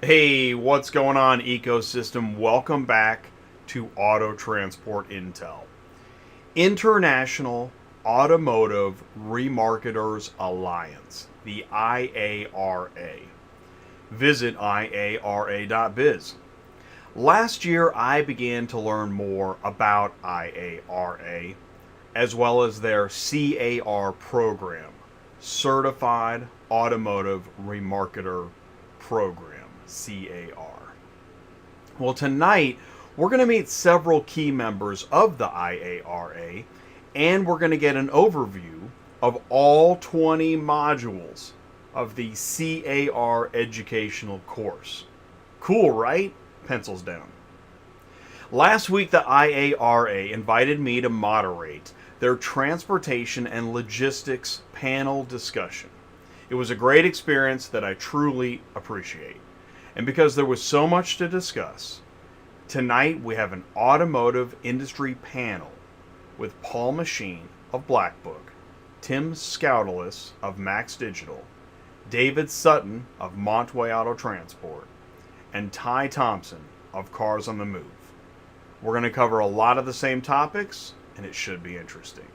Hey, what's going on, ecosystem? Welcome back to Auto Transport Intel. International Automotive Remarketers Alliance, the IARA. Visit IARA.biz. Last year, I began to learn more about IARA, as well as their CAR program, Certified Automotive Remarketer Program. CAR. Well, tonight we're going to meet several key members of the IARA, and we're going to get an overview of all 20 modules of the CAR educational course. Cool, right? Pencils down. Last week, the IARA invited me to moderate their transportation and logistics panel discussion. It was a great experience that I truly appreciate. And because there was so much to discuss, tonight we have an automotive industry panel with Paul Machine of Black Book, Tim Scoutelis of Max Digital, David Sutton of Montway Auto Transport, and Ty Thompson of Cars on the Move. We're going to cover a lot of the same topics, and it should be interesting.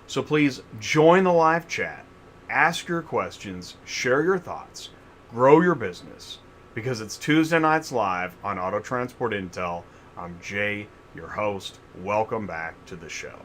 So please join the live chat, ask your questions, share your thoughts, grow your business, because it's Tuesday nights live on Auto Transport Intel. I'm Jay, your host. Welcome back to the show.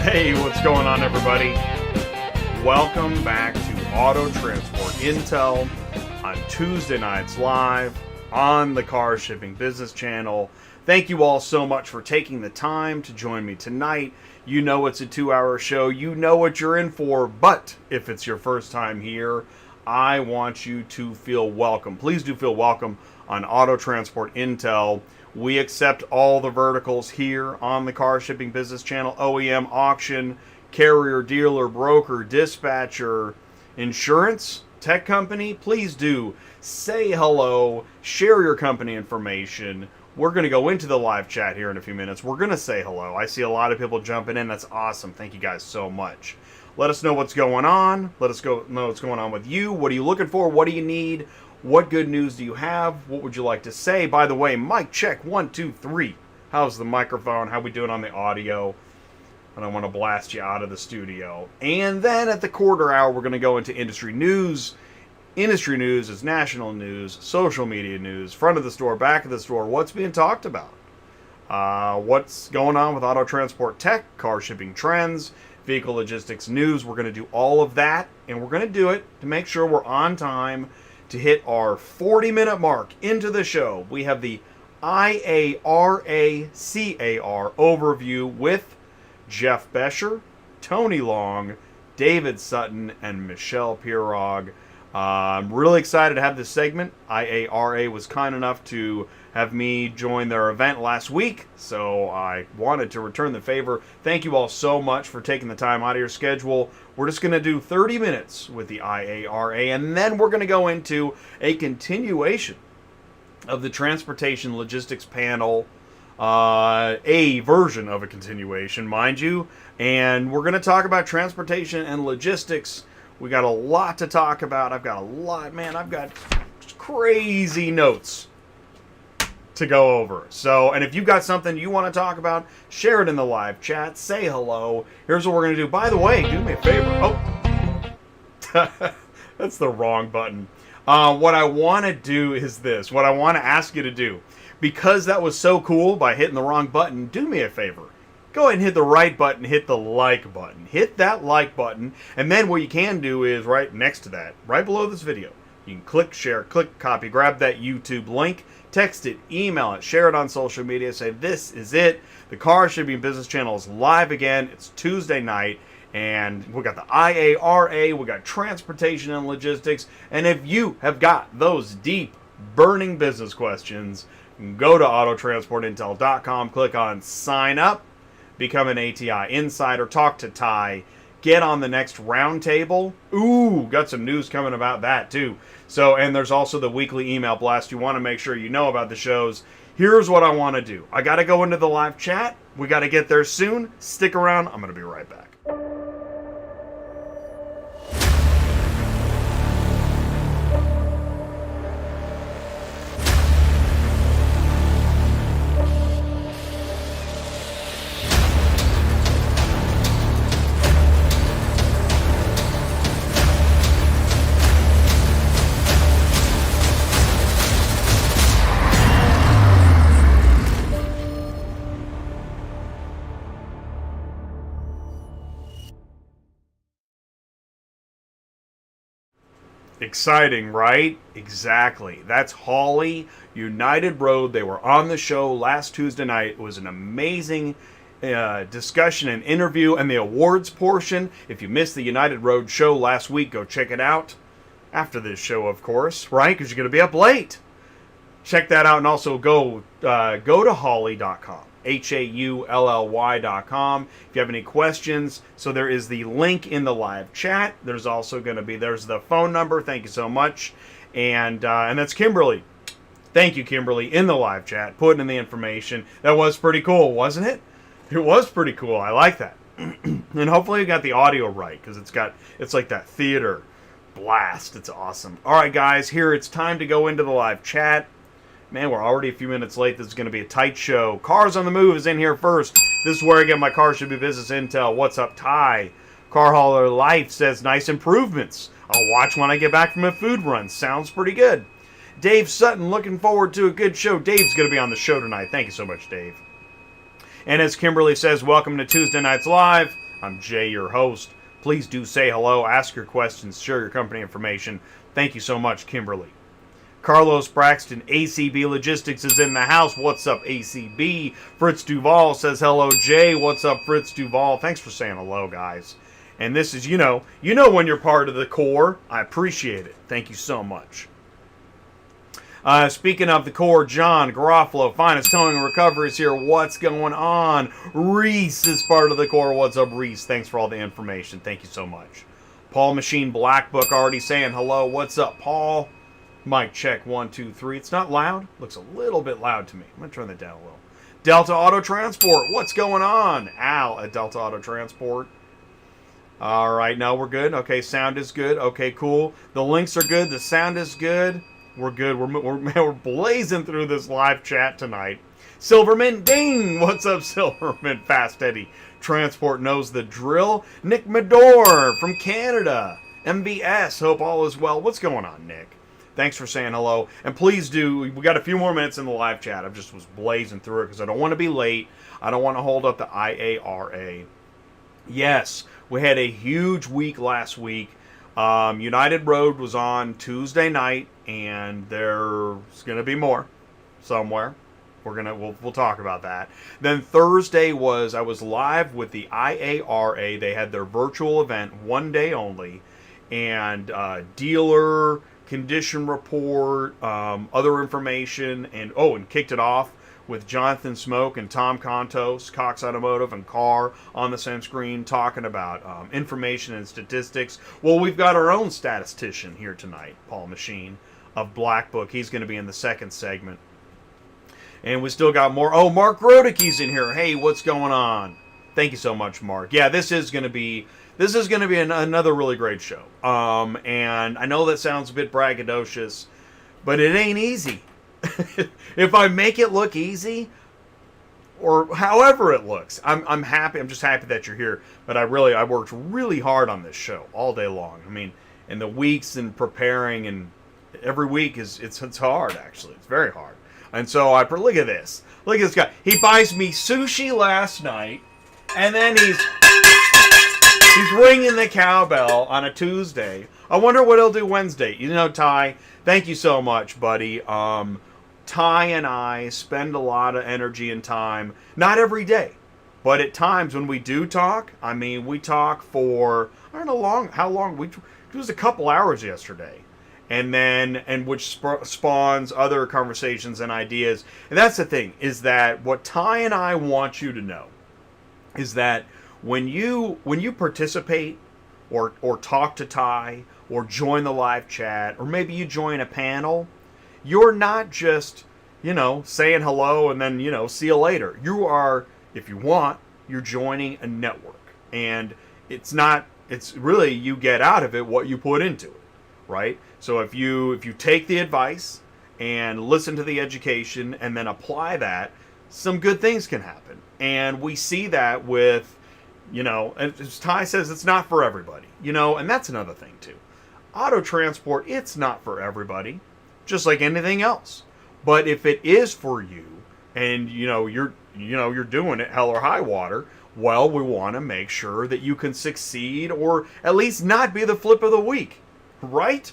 Hey, what's going on, everybody? Welcome back to Auto Transport Intel on Tuesday nights live on the Car Shipping Business Channel. Thank you all so much for taking the time to join me tonight. You know it's a 2-hour show. You know what you're in for, but if it's your first time here, I want you to feel welcome. Please do feel welcome on Auto Transport Intel. We accept all the verticals here on the Car Shipping Business Channel: OEM, auction, carrier, dealer, broker, dispatcher, insurance, tech company. Please do say hello, share your company information. We're going to go into the live chat here in a few minutes. We're going to say hello. I see a lot of people jumping in. That's awesome. Thank you guys so much. Let us know what's going on. Let us know what's going on with you. What are you looking for? What do you need? What good news do you have? What would you like to say? By the way, mic check 1, 2, 3. How's the microphone? How we doing on the audio? I don't want to blast you out of the studio. And then at the quarter hour, we're going to go into industry news. Industry news is national news, social media news, front of the store, back of the store, what's being talked about. What's going on with auto transport tech, car shipping trends, vehicle logistics news. We're going to do all of that, and we're going to do it to make sure we're on time to hit our 40-minute mark into the show. We have the IARA CAR overview with Jeff Bescher, Tony Long, David Sutton, and Michele Pierog. I'm really excited to have this segment. IARA was kind enough to have me join their event last week, so I wanted to return the favor. Thank you all so much for taking the time out of your schedule. We're just going to do 30 minutes with the IARA, and then we're going to go into a continuation of the transportation logistics panel, a version of a continuation, mind you, and we're going to talk about transportation and logistics. We got a lot to talk about. I've got crazy notes to go over. So, and if you've got something you want to talk about, share it in the live chat. Say hello. Here's what we're going to do. By the way, do me a favor. Oh, that's the wrong button. What I want to do is this. What I want to ask you to do, because that was so cool by hitting the wrong button, do me a favor. Go ahead and hit the right button, hit the like button. Hit that like button, and then what you can do is right next to that, right below this video, you can click share, click copy, grab that YouTube link, text it, email it, share it on social media, say this is it. The Car Shipping Business Channel is live again. It's Tuesday night, and we got the IARA, we got transportation and logistics, and if you have got those deep, burning business questions, go to autotransportintel.com, click on sign up, become an ATI insider, talk to Ty, get on the next roundtable. Ooh, got some news coming about that too. So, and there's also the weekly email blast. You want to make sure you know about the shows. Here's what I want to do. I got to go into the live chat. We got to get there soon. Stick around. I'm going to be right back. Exciting, right? Exactly. That's Holly, United Road. They were on the show last Tuesday night. It was an amazing discussion and interview, and the awards portion. If you missed the United Road show last week, go check it out. After this show, of course, right? Because you're going to be up late. Check that out, and also go to Holly.com. HAULLY.com. If you have any questions, so there is the link in the live chat. There's also going to be, there's the phone number. Thank you so much. And that's Kimberly. Thank you, Kimberly, in the live chat, putting in the information. That was pretty cool, wasn't it? It was pretty cool. I like that. And hopefully you got the audio right, because it's like that theater blast. It's awesome. All right, guys, here it's time to go into the live chat. Man, we're already a few minutes late. This is going to be a tight show. Cars on the Move is in here first. This is where I get my Car Should Be Business intel. What's up, Ty? Car Hauler Life says nice improvements. I'll watch when I get back from a food run. Sounds pretty good. Dave Sutton, looking forward to a good show. Dave's going to be on the show tonight. Thank you so much, Dave. And as Kimberly says, welcome to Tuesday Nights Live. I'm Jay, your host. Please do say hello, ask your questions, share your company information. Thank you so much, Kimberly. Carlos Braxton, ACB Logistics is in the house. What's up, ACB? Fritz Duval says hello, Jay. What's up, Fritz Duval? Thanks for saying hello, guys. And this is, you know when you're part of the core. I appreciate it. Thank you so much. Speaking of the core, John Garofalo, Finest Towing and Recovery is here. What's going on? Reese is part of the core. What's up, Reese? Thanks for all the information. Thank you so much. Paul Machine Black Book already saying hello. What's up, Paul? Mic check, 1, 2, 3. It's not loud. Looks a little bit loud to me. I'm going to turn that down a little. Delta Auto Transport. What's going on? Al at Delta Auto Transport. All right, now we're good. Okay, sound is good. Okay, cool. The links are good. The sound is good. We're good. We're blazing through this live chat tonight. Silverman Ding. What's up, Silverman? Fast Eddie. Transport knows the drill. Nick Medor from Canada. MBS. Hope all is well. What's going on, Nick? Thanks for saying hello. And please do, we got a few more minutes in the live chat. I just was blazing through it because I don't want to be late. I don't want to hold up the IARA. Yes, we had a huge week last week. United Road was on Tuesday night, and there's going to be more somewhere. We'll talk about that. Then Thursday I was live with the IARA. They had their virtual event, one day only, and dealer condition report, other information, and kicked it off with Jonathan Smoke and Tom Contos, Cox Automotive and CAR on the same screen talking about information and statistics. Well, we've got our own statistician here tonight, Paul Machine of Black Book. He's going to be in the second segment. And we still got more. Oh, Mark Rodicke's in here. Hey, what's going on? Thank you so much, Mark. Yeah, this is going to be another really great show. And I know that sounds a bit braggadocious, but it ain't easy. if I make it look easy, or however it looks, I'm happy. I'm just happy that you're here. But I worked really hard on this show all day long. I mean, in the weeks and preparing, and every week it's hard, actually. It's very hard. And so look at this. Look at this guy. He buys me sushi last night, and then he's ringing the cowbell on a Tuesday. I wonder what he'll do Wednesday. You know, Ty, thank you so much, buddy. Ty and I spend a lot of energy and time, not every day, but at times when we do talk, I mean, we talk for, I don't know how long, it was a couple hours yesterday. And which spawns other conversations and ideas. And that's the thing, is that what Ty and I want you to know is that when you participate or talk to Ty or join the live chat, or maybe you join a panel, you're not just, saying hello and then, see you later. You are, if you want, you're joining a network. And it's really, you get out of it what you put into it, right? So if you take the advice and listen to the education and then apply that, some good things can happen. And we see that with, as Ty says, it's not for everybody, and that's another thing too. Auto transport, it's not for everybody, just like anything else. But if it is for you, and you're doing it hell or high water, well, we want to make sure that you can succeed, or at least not be the flip of the week, right?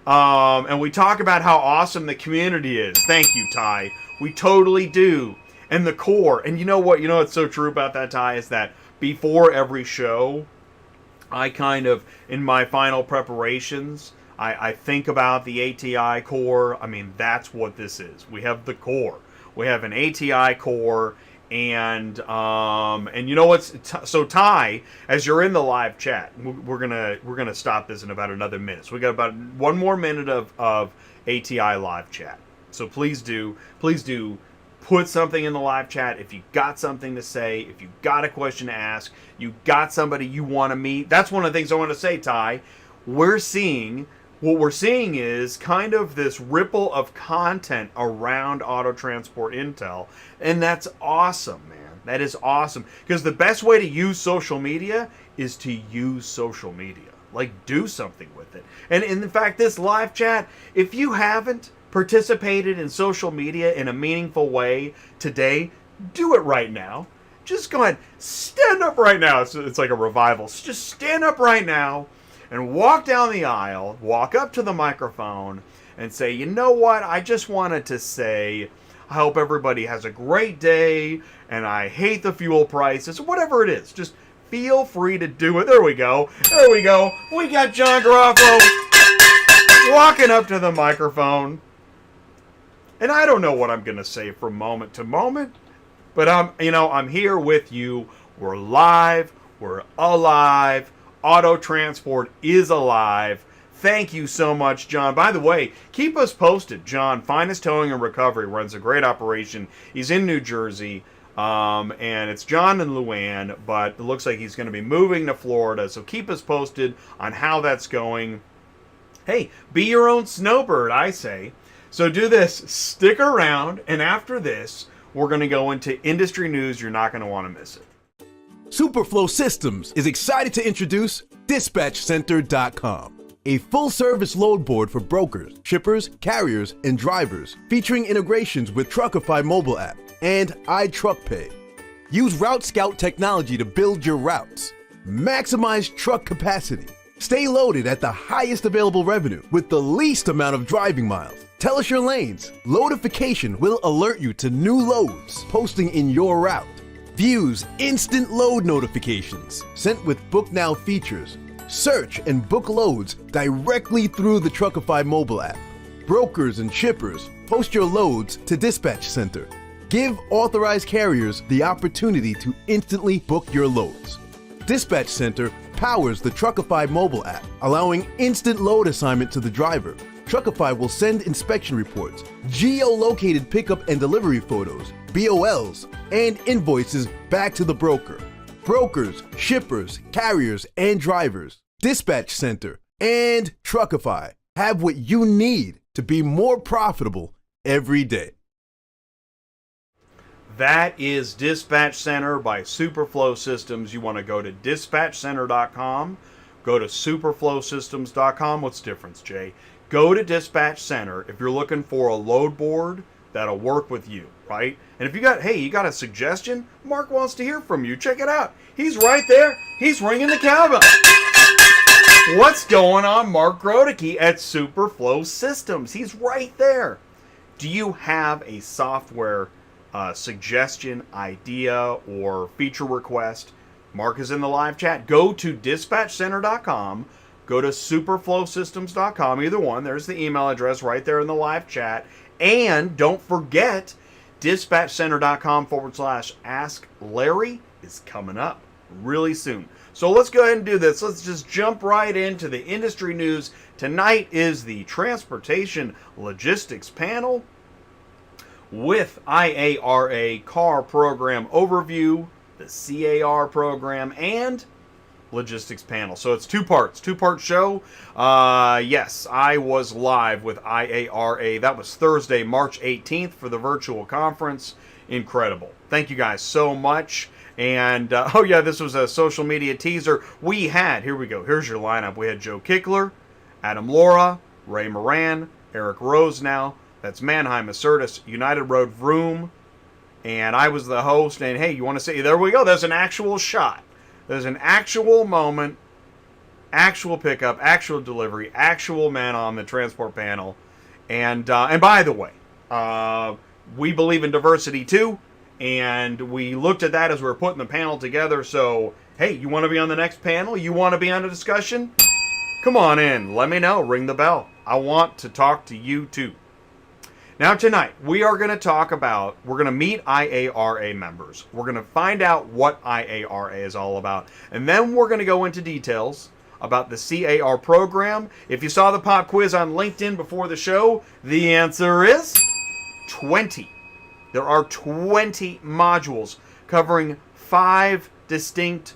And we talk about how awesome the community is. Thank you, Ty. We totally do. And the core. And you know what? What's so true about that, Ty, is that before every show, I kind of, in my final preparations, I think about the ATI core. I mean, that's what this is. We have the core. We have an ATI core. And you know what's so Ty, as you're in the live chat, we're gonna stop this in about another minute. So we got about one more minute of ATI live chat. So please do put something in the live chat if you got something to say, if you got a question to ask, you got somebody you want to meet. That's one of the things I want to say, Ty. What we're seeing is kind of this ripple of content around auto transport intel, and that's awesome, man. That is awesome, because the best way to use social media is to use social media. Like, do something with it. And in fact, this live chat, if you haven't participated in social media in a meaningful way today, do it right now. Just go ahead, stand up right now. It's like a revival. Just stand up right now and walk down the aisle, walk up to the microphone, and say, you know what, I just wanted to say, I hope everybody has a great day, and I hate the fuel prices, whatever it is. Just feel free to do it. There we go. We got John Garofalo walking up to the microphone. And I don't know what I'm going to say from moment to moment, but I'm here with you. We're live. We're alive. Auto transport is alive. Thank you so much, John. By the way, keep us posted. John, Finest Towing and Recovery, runs a great operation. He's in New Jersey, and it's John and Luann, but it looks like he's going to be moving to Florida, so keep us posted on how that's going. Hey, be your own snowbird, I say. So do this. Stick around, and after this, we're going to go into industry news. You're not going to want to miss it. SuperFlo Systems is excited to introduce DispatchCenter.com, a full-service load board for brokers, shippers, carriers, and drivers, featuring integrations with Truckify mobile app and iTruckPay. Use Route Scout technology to build your routes. Maximize truck capacity. Stay loaded at the highest available revenue with the least amount of driving miles. Tell us your lanes. Loadification will alert you to new loads posting in your route. Views instant load notifications sent with Book Now features. Search and book loads directly through the Truckify mobile app. Brokers and shippers, post your loads to Dispatch Center. Give authorized carriers the opportunity to instantly book your loads. Dispatch Center powers the Truckify mobile app, allowing instant load assignment to the driver. Truckify will send inspection reports, geo-located pickup and delivery photos, BOLs, and invoices back to the broker. Brokers, shippers, carriers, and drivers, Dispatch Center, and Truckify have what you need to be more profitable every day. That is Dispatch Center by SuperFlo Systems. You want to go to dispatchcenter.com, go to superflowsystems.com. What's the difference, Jay? Go to Dispatch Center if you're looking for a load board that'll work with you, right? And if you got a suggestion, Mark wants to hear from you. Check it out. He's right there. He's ringing the cowbell. What's going on, Mark Grodicke at SuperFlo Systems? He's right there. Do you have a software suggestion, idea, or feature request? Mark is in the live chat. Go to dispatchcenter.com. Go to superflowsystems.com. Either one. There's the email address right there in the live chat. And don't forget, dispatchcenter.com/Ask Larry is coming up really soon. So let's go ahead and do this. Let's just jump right into the industry news. Tonight is the Transportation Logistics Panel with IARA CAR program overview, the CAR program, and logistics panel. So it's two-part show. Yes, I was live with IARA. That was Thursday, March 18th for the virtual conference. Incredible. Thank you guys so much. And, oh yeah, this was a social media teaser. We had, here we go, here's your lineup. We had Joe Kickler, Adam Laura, Ray Moran, Eric Rosenau, that's Mannheim, Assertus, United Road Vroom, and I was the host. And hey, you want to see, there we go, there's an actual shot. There's an actual moment, actual pickup, actual delivery, actual man on the transport panel. And by the way, we believe in diversity too. And we looked at that as we were putting the panel together. So, hey, you want to be on the next panel? You want to be on a discussion? Come on in. Let me know. Ring the bell. I want to talk to you too. Now tonight, we are going to talk about, we're going to meet IARA members. We're going to find out what IARA is all about. And then we're going to go into details about the CAR program. If you saw the pop quiz on LinkedIn before the show, the answer is 20. There are 20 modules covering 5 distinct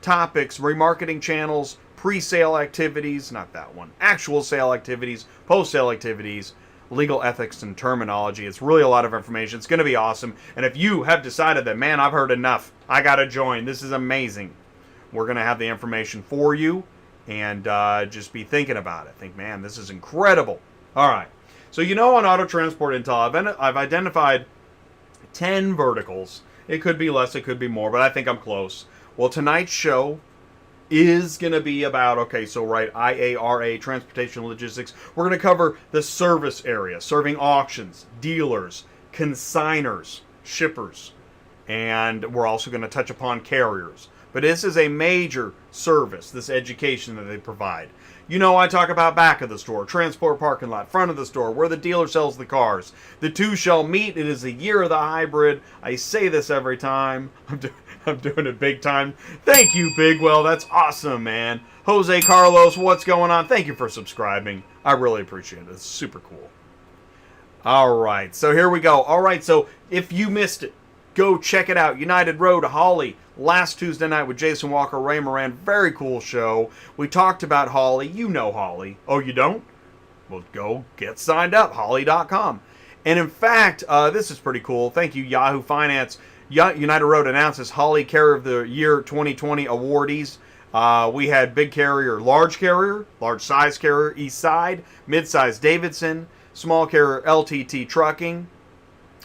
topics: remarketing channels, pre-sale activities, not that one, actual sale activities, post-sale activities, legal ethics and terminology. It's really a lot of information. It's going to be awesome. And if you have decided that, man, I've heard enough, I got to join, this is amazing, we're going to have the information for you, and just be thinking about it. Think, man, this is incredible. All right. So, you know, on Auto Transport Intel, I've identified 10 verticals. It could be less, it could be more, but I think I'm close. Well, tonight's show is going to be about, okay, so right, IARA, Transportation Logistics. We're going to cover the service area, serving auctions, dealers, consignors, shippers, and we're also going to touch upon carriers. But this is a major service, this education that they provide. You know, I talk about back of the store, transport parking lot, front of the store, where the dealer sells the cars. The two shall meet. It is the year of the hybrid. I say this every time. I'm doing it big time. Thank you, Bigwell. That's awesome, man. Jose Carlos, what's going on? Thank you for subscribing. I really appreciate it. It's super cool. All right, so here we go. All right, so if you missed it, go check it out. United Road, Holly, last Tuesday night with Jason Walker, Ray Moran. Very cool show. We talked about Holly. You know Holly. Oh, you don't? Well, go get signed up, holly.com. And in fact, this is pretty cool. Thank you, Yahoo Finance. United Road announces Holly Carrier of the Year 2020 awardees. We had big carrier, large size carrier, East Side, mid-size Davidson, small carrier, LTT Trucking.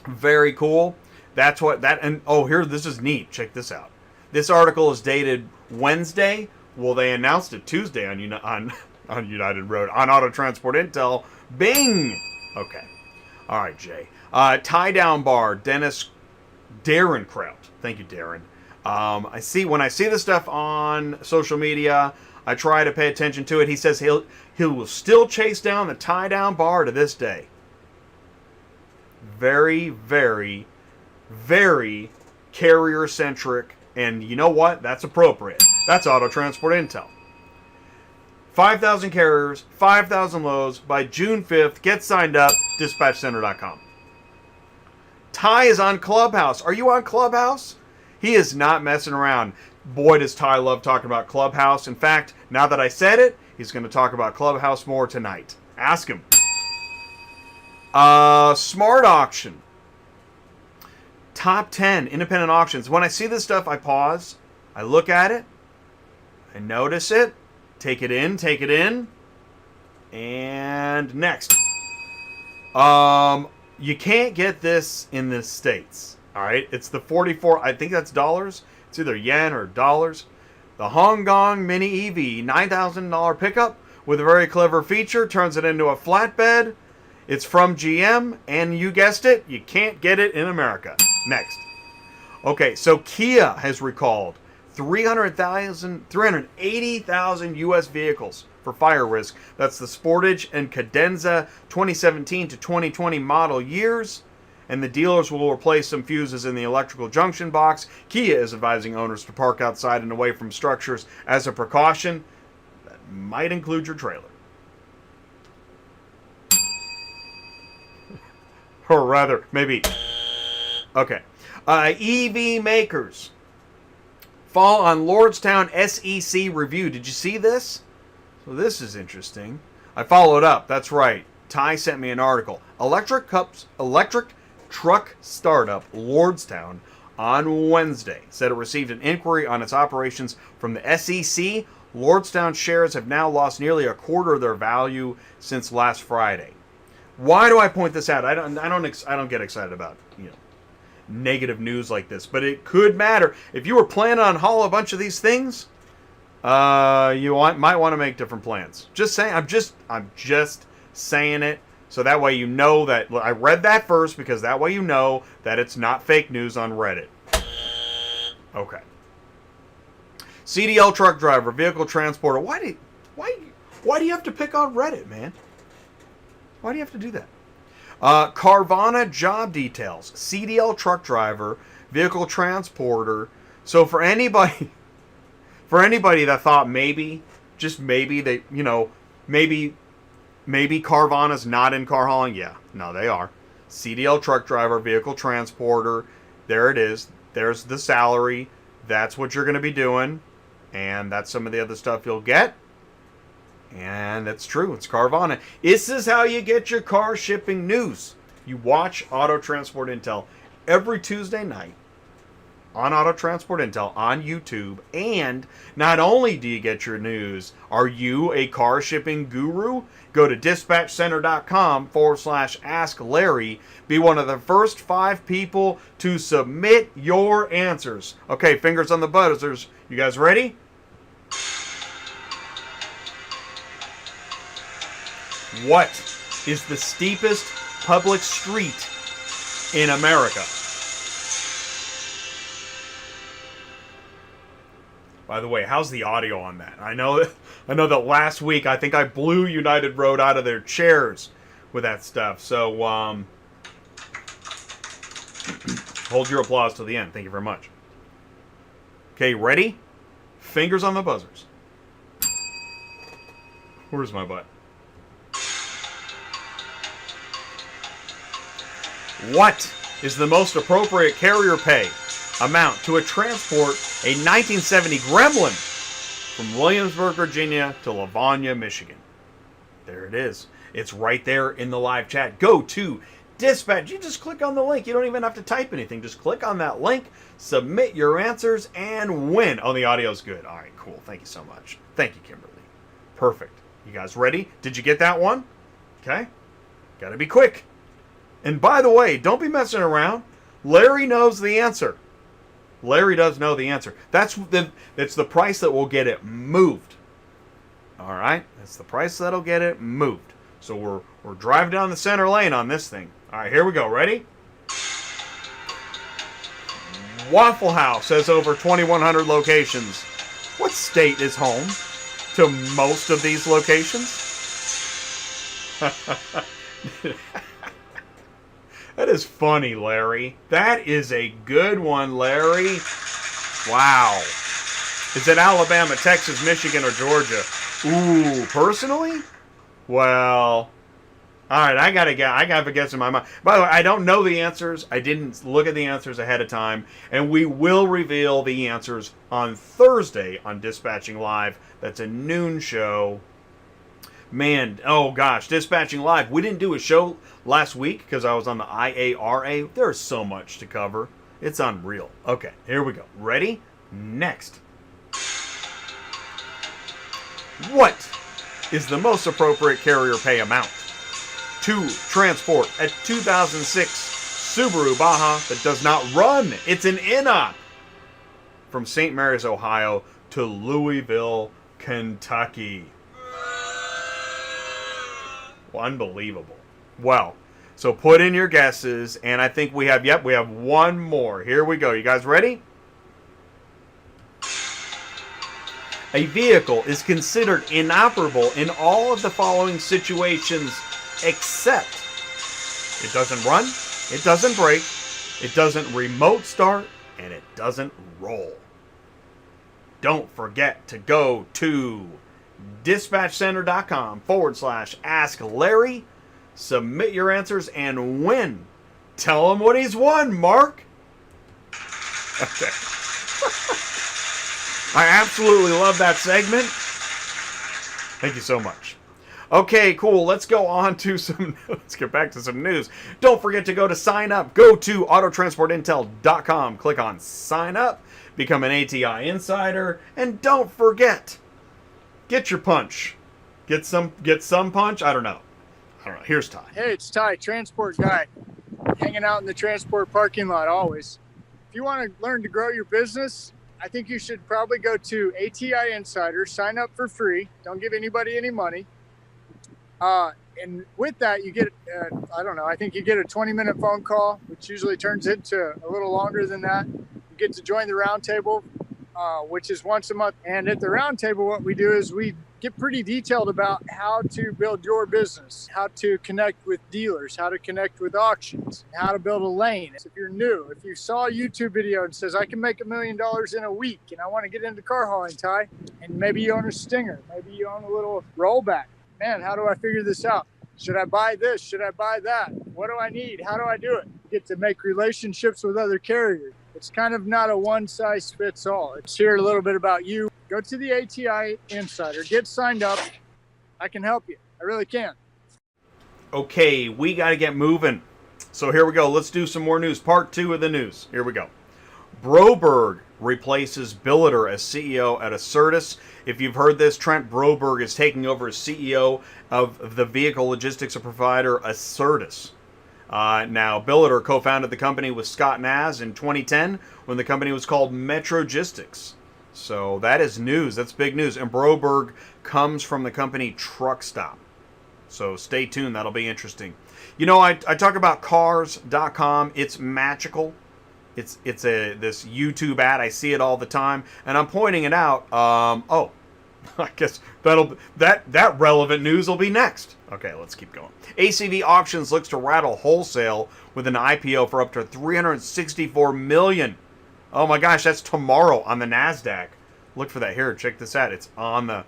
Very cool. That's what that, and oh, here, this is neat. Check this out. This article is dated Wednesday. Well, they announced it Tuesday on United Road, on Auto Transport Intel. Bing! Okay. All right, Jay. Tie down bar, Darren Kraut. Thank you, Darren. When I see this stuff on social media, I try to pay attention to it. He says he will still chase down the tie down bar to this day. Very, very, very carrier centric, and you know what? That's appropriate. That's Auto Transport Intel. 5,000 carriers, 5,000 loads by June 5th. Get signed up, dispatchcenter.com. Ty is on Clubhouse. Are you on Clubhouse? He is not messing around. Boy, does Ty love talking about Clubhouse. In fact, now that I said it, he's going to talk about Clubhouse more tonight. Ask him. Smart auction. Top 10 independent auctions. When I see this stuff, I pause. I look at it. I notice it. Take it in. And next. You can't get this in the States. All right. It's the 44. I think that's dollars. It's either yen or dollars. The Hong Kong Mini EV $9,000 pickup with a very clever feature. Turns it into a flatbed. It's from GM. And you guessed it. You can't get it in America. Next. Okay. So Kia has recalled 380,000 U.S. vehicles for fire risk. That's the Sportage and Cadenza 2017 to 2020 model years. And the dealers will replace some fuses in the electrical junction box. Kia is advising owners to park outside and away from structures as a precaution. That might include your trailer. Or rather, maybe. Okay. EV makers fall on Lordstown SEC review. Did you see this? So this is interesting. I followed up. That's right. Ty sent me an article. Electric truck startup Lordstown on Wednesday said it received an inquiry on its operations from the SEC. Lordstown shares have now lost nearly a quarter of their value since last Friday. Why do I point this out? I don't get excited about, negative news like this, but it could matter. If you were planning on hauling a bunch of these things, might want to make different plans. Just saying. I'm just saying it, so that way you know that I read that first, because that way you know that it's not fake news on Reddit. Okay. CDL truck driver, vehicle transporter. Why do you have to pick on Reddit, man? Why do you have to do that? Carvana job details. CDL truck driver, vehicle transporter. So for anybody that thought maybe, just maybe, they, maybe Carvana's not in car hauling. Yeah, no, they are. CDL truck driver, vehicle transporter. There it is. There's the salary. That's what you're going to be doing. And that's some of the other stuff you'll get. And that's true. It's Carvana. This is how you get your car shipping news. You watch Auto Transport Intel every Tuesday night on Auto Transport Intel on YouTube. And not only do you get your news, are you a car shipping guru? Go to dispatchcenter.com/Ask Larry. Be one of the first 5 people to submit your answers. Okay, fingers on the buzzers. You guys ready? What is the steepest public street in America? By the way, how's the audio on that? I know that last week I think I blew United Road out of their chairs with that stuff. So hold your applause to the end. Thank you very much. Okay, ready? Fingers on the buzzers. Where's my butt? What is the most appropriate carrier pay amount to transport a 1970 Gremlin from Williamsburg, Virginia to Livonia, Michigan? There it is. It's right there in the live chat. Go to Dispatch. You just click on the link. You don't even have to type anything. Just click on that link, submit your answers, and win. Oh, the audio's good. All right, cool. Thank you so much. Thank you, Kimberly. Perfect. You guys ready? Did you get that one? Okay. Got to be quick. And by the way, don't be messing around. Larry knows the answer. Larry does know the answer. That's the price that will get it moved. All right? That's the price that'll get it moved. So we're driving down the center lane on this thing. All right, here we go. Ready? Waffle House has over 2,100 locations. What state is home to most of these locations? That is funny, Larry. That is a good one, Larry. Wow. Is it Alabama, Texas, Michigan, or Georgia? Ooh, personally? Well, all right, I got a guess in my mind. By the way, I don't know the answers. I didn't look at the answers ahead of time. And we will reveal the answers on Thursday on Dispatching Live. That's a noon show. Man, oh gosh, Dispatching Live. We didn't do a show last week because I was on the IARA. There's so much to cover. It's unreal. Okay, here we go. Ready? Next. What is the most appropriate carrier pay amount to transport a 2006 Subaru Baja that does not run? It's an in-op from St. Mary's, Ohio to Louisville, Kentucky. Unbelievable. Well, so put in your guesses, and I think we have one more. Here we go. You guys ready? A vehicle is considered inoperable in all of the following situations except it doesn't run, it doesn't brake, it doesn't remote start, and it doesn't roll. Don't forget to go to dispatchcenter.com/Ask Larry. Submit your answers and win. Tell him what he's won, Mark. Okay. I absolutely love that segment. Thank you so much. Okay, cool. Let's go on to let's get back to some news. Don't forget to go to sign up. Go to autotransportintel.com. Click on sign up. Become an ATI insider. And don't forget, get your punch. Get some punch. I don't know. Here's Ty. Hey, it's Ty, transport guy, hanging out in the transport parking lot always. If you want to learn to grow your business, I think you should probably go to ATI Insider, sign up for free. Don't give anybody any money. And with that, you get, I think you get a 20-minute phone call, which usually turns into a little longer than that. You get to join the roundtable, which is once a month. And at the roundtable, what we do is we get pretty detailed about how to build your business, how to connect with dealers, how to connect with auctions, how to build a lane. If you're new, if you saw a YouTube video and says, I can make $1 million in a week and I want to get into car hauling, Ty, and maybe you own a Stinger, maybe you own a little rollback. Man, how do I figure this out? Should I buy this? Should I buy that? What do I need? How do I do it? You get to make relationships with other carriers. It's kind of not a one-size-fits-all. Let's hear a little bit about you. Go to the ATI Insider. Get signed up. I can help you. I really can. Okay, we got to get moving. So here we go. Let's do some more news. Part 2 of the news. Here we go. Broberg replaces Billiter as CEO at Acertus. If you've heard this, Trent Broberg is taking over as CEO of the vehicle logistics provider Acertus. Now, Billiter co-founded the company with Scott Naz in 2010 when the company was called Metrogistics. So that is news. That's big news. And Broberg comes from the company Truckstop. So stay tuned. That'll be interesting. You know, I talk about cars.com. It's magical. It's this YouTube ad. I see it all the time, and I'm pointing it out. I guess that relevant news will be next. Okay, let's keep going. ACV Auctions looks to rattle wholesale with an IPO for up to $364 million. Oh my gosh, that's tomorrow on the NASDAQ. Look for that here. Check this out. It's on the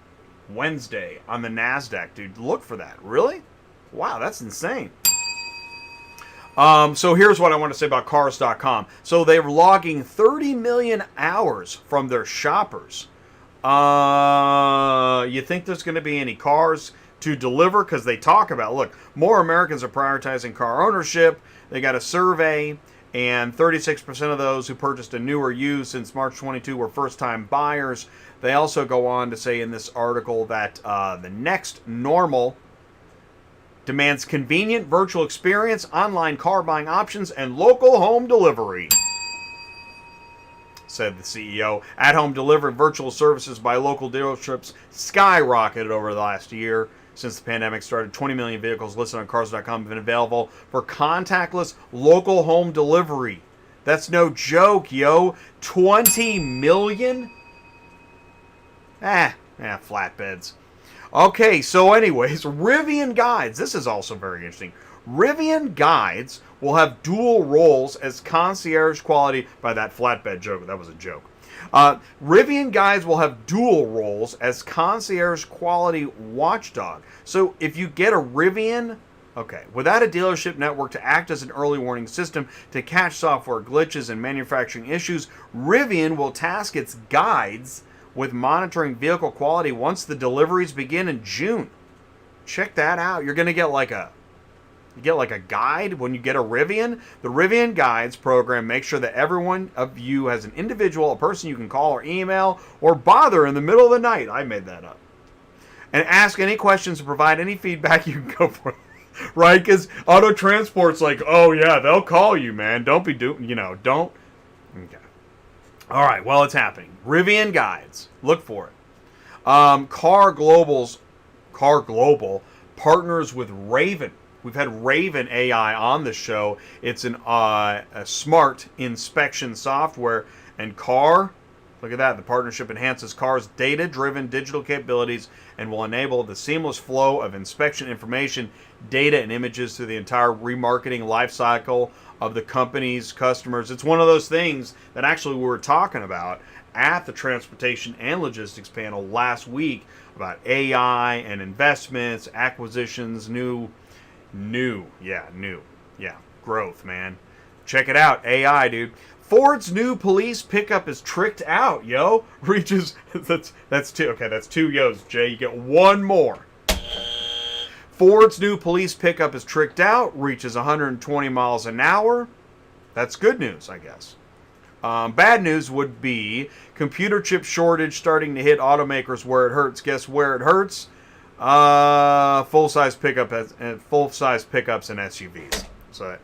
Wednesday on the NASDAQ, dude. Look for that. Really? Wow, that's insane. So here's what I want to say about cars.com. So they're logging 30 million hours from their shoppers. You think there's going to be any cars to deliver? Because they talk about, look, more Americans are prioritizing car ownership. They got a survey, and 36% of those who purchased a new or used since March 22 were first-time buyers. They also go on to say in this article that the next normal demands convenient virtual experience, online car buying options, and local home delivery, said the CEO. At-home delivery virtual services by local dealerships skyrocketed over the last year. Since the pandemic started, 20 million vehicles listed on cars.com have been available for contactless local home delivery. That's no joke, yo. 20 million? Flatbeds. Okay, so anyways, Rivian Guides. This is also very interesting. Rivian Guides will have dual roles as concierge quality. By that flatbed joke, that was a joke. Rivian Guides will have dual roles as concierge quality watchdog. So if you get a Rivian, okay, without a dealership network to act as an early warning system to catch software glitches and manufacturing issues, Rivian will task its guides with monitoring vehicle quality once the deliveries begin in June. check that out. You're going to get like a guide when you get a Rivian. The Rivian Guides program makes sure that everyone of you has an individual, a person you can call or email or bother in the middle of the night. I made that up. And ask any questions or provide any feedback you can go for. Right? Because Auto Transport's like, oh yeah, they'll call you, man. Don't be don't. Okay. All right, well, it's happening. Rivian Guides. Look for it. CAR Global partners with Raven. We've had Raven AI on the show. It's a smart inspection software. And CAR, look at that. The partnership enhances CAR's data-driven digital capabilities and will enable the seamless flow of inspection information, data, and images through the entire remarketing lifecycle of the company's customers. It's one of those things that actually we were talking about at the Transportation and Logistics panel last week about AI and investments, acquisitions, growth, man. Check it out, AI, dude. Ford's new police pickup is tricked out, yo. Reaches, that's two. Okay, that's two yos, Jay. You get one more. Ford's new police pickup is tricked out, reaches 120 miles an hour. That's good news, I guess. Bad news would be computer chip shortage starting to hit automakers where it hurts. Guess where it hurts? Full-size pickups and SUVs. So that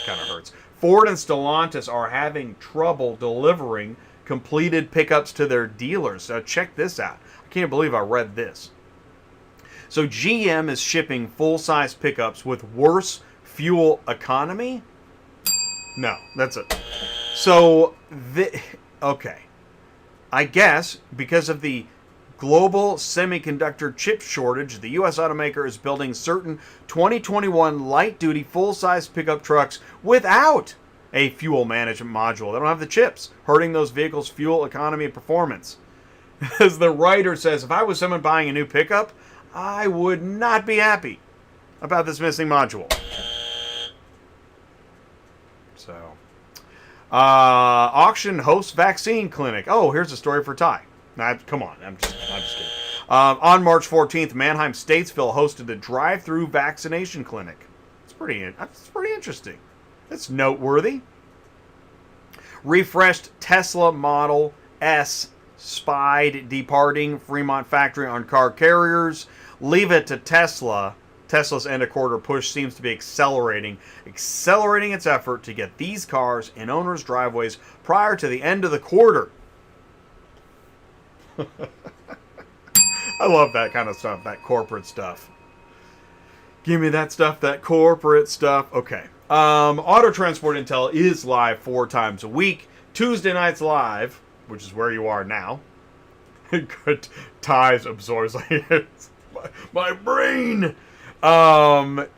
kind of hurts. Ford and Stellantis are having trouble delivering completed pickups to their dealers. So check this out. I can't believe I read this. So GM is shipping full-size pickups with worse fuel economy? No, that's it. So, okay. I guess because of the global semiconductor chip shortage, the U.S. automaker is building certain 2021 light-duty full-size pickup trucks without a fuel management module. They don't have the chips, hurting those vehicles' fuel economy and performance. As the writer says, if I was someone buying a new pickup, I would not be happy about this missing module. So, auction hosts vaccine clinic. Oh, here's a story for Ty. Come on, I'm just kidding. On March 14th, Mannheim Statesville hosted a drive-through vaccination clinic. It's pretty interesting. It's noteworthy. Refreshed Tesla Model S spied departing Fremont factory on car carriers. Leave it to Tesla. Tesla's end-of-quarter push seems to be accelerating its effort to get these cars in owners' driveways prior to the end of the quarter. I love that kind of stuff, that corporate stuff. Give me that stuff, that corporate stuff. Okay. Auto Transport Intel is live 4 times a week. Tuesday nights live, which is where you are now. Good. Ties absorbs my brain.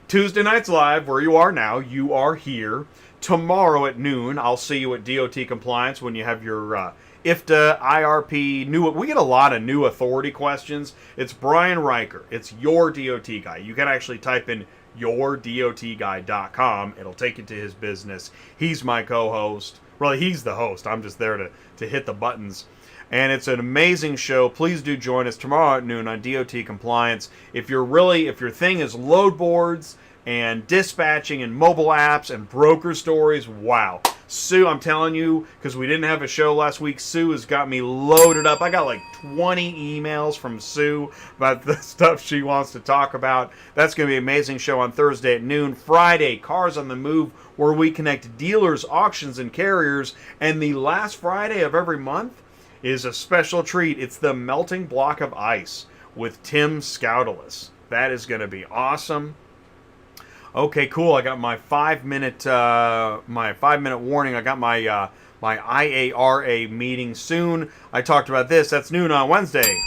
Tuesday nights live, where you are now. You are here. Tomorrow at noon, I'll see you at DOT Compliance when you have your IFTA, IRP, we get a lot of new authority questions. It's Brian Riker. It's your DOT guy. You can actually type in yourdotguy.com. It'll take you to his business. He's my co-host. Well, he's the host. I'm just there to hit the buttons. And it's an amazing show. Please do join us tomorrow at noon on DOT Compliance. If your thing is load boards and dispatching and mobile apps and broker stories, wow. Sue, I'm telling you, because we didn't have a show last week, Sue has got me loaded up. I got like 20 emails from Sue about the stuff she wants to talk about. That's going to be an amazing show on Thursday at noon. Friday, Cars on the Move, where we connect dealers, auctions, and carriers. And the last Friday of every month is a special treat. It's the Melting Block of Ice with Tim Scoutelis. That is going to be awesome. Okay, cool. I got my 5-minute warning. I got my IARA meeting soon. I talked about this. That's noon on Wednesday.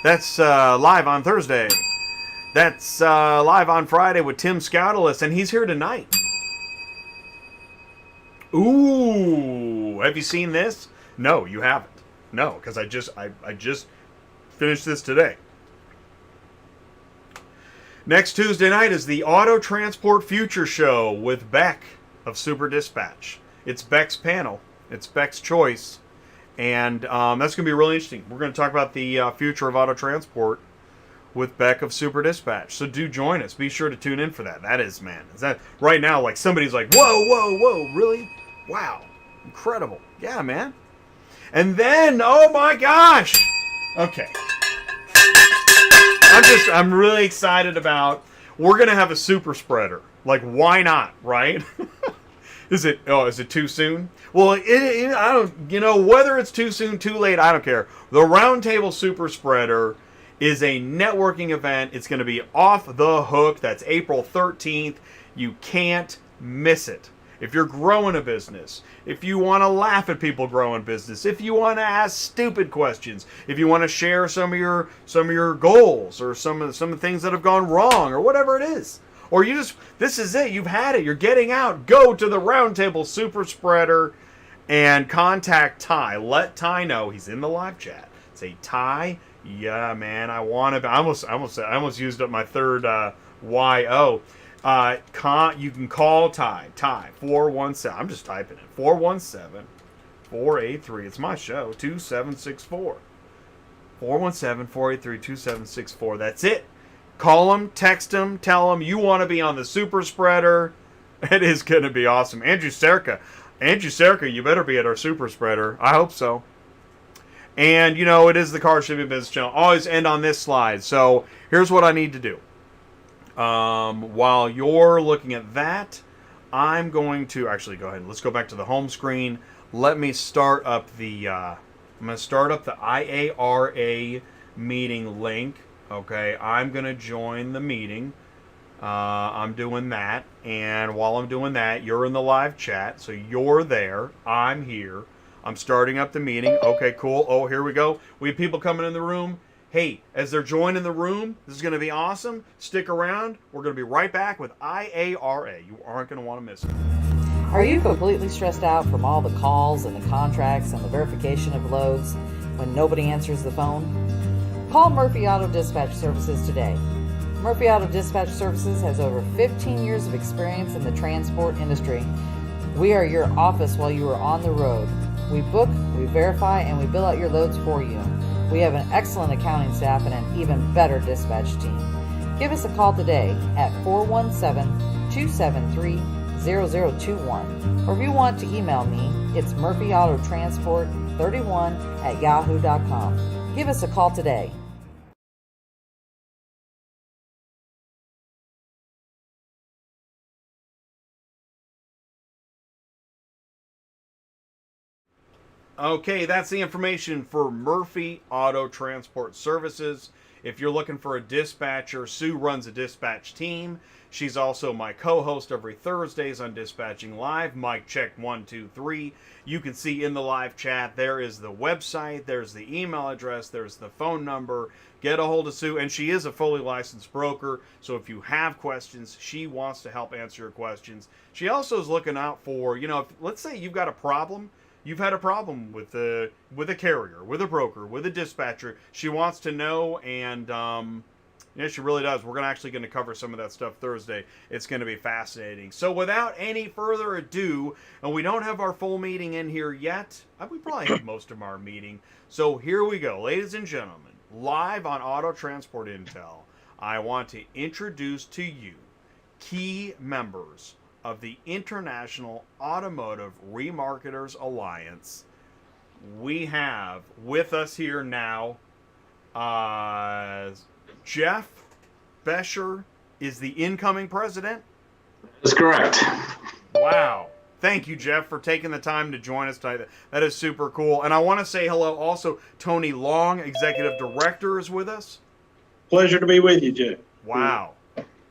That's live on Thursday. That's live on Friday with Tim Scoutelis, and he's here tonight. Ooh, have you seen this? No, you haven't. No, because I just finished this today. Next Tuesday night is the Auto Transport Future Show with Beck of Super Dispatch. It's Beck's panel. It's Beck's choice. And that's going to be really interesting. We're going to talk about the future of auto transport with Beck of Super Dispatch. So do join us. Be sure to tune in for that. That is, man. Is that right now? Like somebody's like, whoa, really? Wow, incredible. Yeah, man. And then, oh my gosh. Okay. I'm really excited about. We're gonna have a super spreader. Like, why not, right? Is it too soon? Well, I don't, whether it's too soon, too late, I don't care. The Roundtable Super Spreader is a networking event. It's going to be off the hook. That's April 13th. You can't miss it. If you're growing a business, if you want to laugh at people growing business, if you want to ask stupid questions, if you want to share some of your goals or some of the things that have gone wrong or whatever it is, or this is it, you've had it, you're getting out, go to the Roundtable Super Spreader and contact Ty. Let Ty know. He's in the live chat. Say, Ty, yeah, man, I almost used up my third YO. You can call Ty 417. I'm just typing it. 417-483. It's my show. 2764. 417-483-2764. That's it. Call him, text him, tell him you want to be on the Super Spreader. It is going to be awesome. Andrew Serka, you better be at our Super Spreader. I hope so. And, it is the Car Shipping Business Channel. Always end on this slide. So here's what I need to do. While you're looking at that, I'm going to actually go ahead. Let's go back to the home screen. Let me start up the I'm going to start up the IARA meeting link. Okay, I'm going to join the meeting. I'm doing that. And while I'm doing that, you're in the live chat. So you're there. I'm here. I'm starting up the meeting. Okay, cool. Oh, here we go. We have people coming in the room. Hey, as they're joining the room, this is going to be awesome. Stick around. We're going to be right back with IARA. You aren't going to want to miss it. Are you completely stressed out from all the calls and the contracts and the verification of loads when nobody answers the phone? Call Murphy Auto Dispatch Services today. Murphy Auto Dispatch Services has over 15 years of experience in the transport industry. We are your office while you are on the road. We book, we verify, and we bill out your loads for you. We have an excellent accounting staff and an even better dispatch team. Give us a call today at 417-273-0021. Or if you want to email me, it's murphyautotransport31@yahoo.com. Give us a call today. Okay, that's the information for Murphy Auto Transport Services. If you're looking for a dispatcher, Sue runs a dispatch team. She's also my co-host every Thursdays on Dispatching Live. Mic check 1, 2, 3. You can see in the live chat, there is the website, there's the email address, there's the phone number. Get a hold of Sue, and she is a fully licensed broker, so if you have questions, she wants to help answer your questions. She also is looking out for, let's say you've got a problem. You've had a problem with a carrier, with a broker, with a dispatcher. She wants to know, and she really does. We're actually going to cover some of that stuff Thursday. It's going to be fascinating. So without any further ado, and we don't have our full meeting in here yet. We probably have most of our meeting. So here we go, ladies and gentlemen, live on Auto Transport Intel. I want to introduce to you key members of the International Automotive Remarketers Alliance. We have with us here now Jeff Bescher is the incoming president. That's correct. Wow. Thank you, Jeff, for taking the time to join us tonight. That is super cool. And I want to say hello also. Tony Long, Executive Director, is with us. Pleasure to be with you, Jeff. Wow.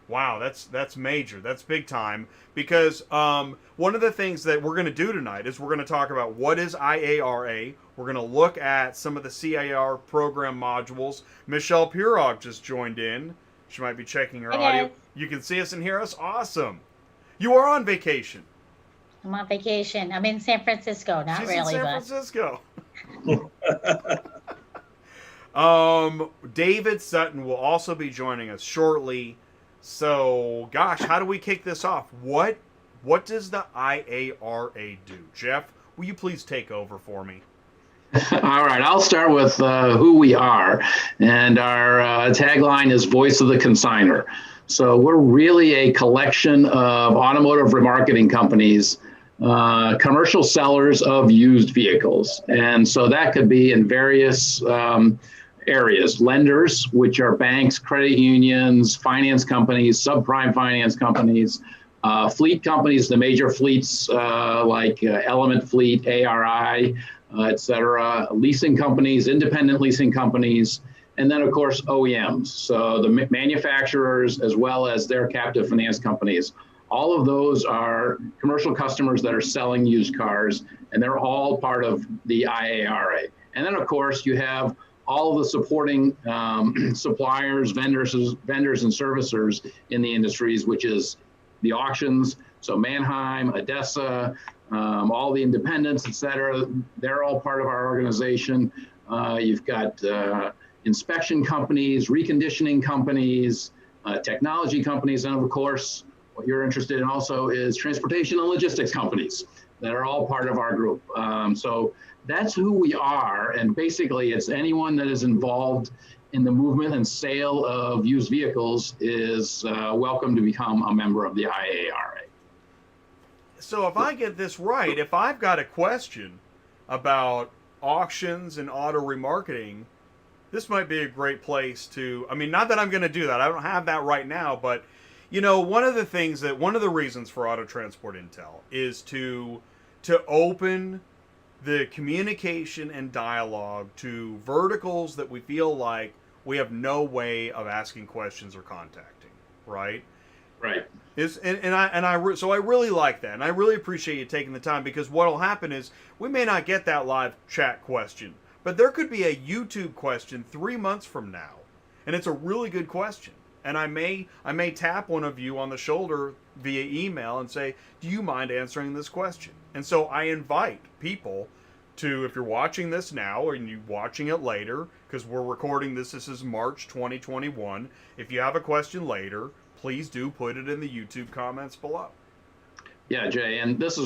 Wow, that's major. That's big time. Because one of the things that we're going to do tonight is we're going to talk about what is IARA. We're going to look at some of the CAR program modules. Michele Pierog just joined in. She might be checking her audio. You can see us and hear us. Awesome. You are on vacation. I'm on vacation. I'm in San Francisco. She's in San Francisco. David Sutton will also be joining us shortly. So, gosh, how do we kick this off? What does the IARA do? Jeff, will you please take over for me? All right, I'll start with who we are. And our tagline is Voice of the Consignor. So we're really a collection of automotive remarketing companies, commercial sellers of used vehicles. And so that could be in various areas. Lenders, which are banks, credit unions, finance companies, subprime finance companies, fleet companies, the major fleets like Element Fleet, ARI, et cetera, leasing companies, independent leasing companies, and then of course OEMs. So the manufacturers as well as their captive finance companies. All of those are commercial customers that are selling used cars, and they're all part of the IARA. And then of course you have all of the supporting suppliers, vendors and servicers in the industries, which is the auctions. So Manheim, Odessa, all the independents, et cetera, they're all part of our organization. You've got inspection companies, reconditioning companies, technology companies, and of course, what you're interested in also is transportation and logistics companies that are all part of our group. So that's who we are, and basically it's anyone that is involved in the movement and sale of used vehicles is welcome to become a member of the IARA. So if I get this right, if I've got a question about auctions and auto remarketing, this might be a great place to, I mean, not that I'm going to do that. I don't have that right now, but you know, one of the reasons for Auto Transport Intel is to open the communication and dialogue to verticals that we feel like we have no way of asking questions or contacting, right? Right. So I really like that, and I really appreciate you taking the time, because what'll happen is we may not get that live chat question, but there could be a YouTube question 3 months from now, and it's a really good question, and I may tap one of you on the shoulder via email and say, do you mind answering this question? And so I invite people to, if you're watching this now or you're watching it later, because we're recording this is March 2021, if you have a question later, please do put it in the YouTube comments below. Yeah, Jay, and that's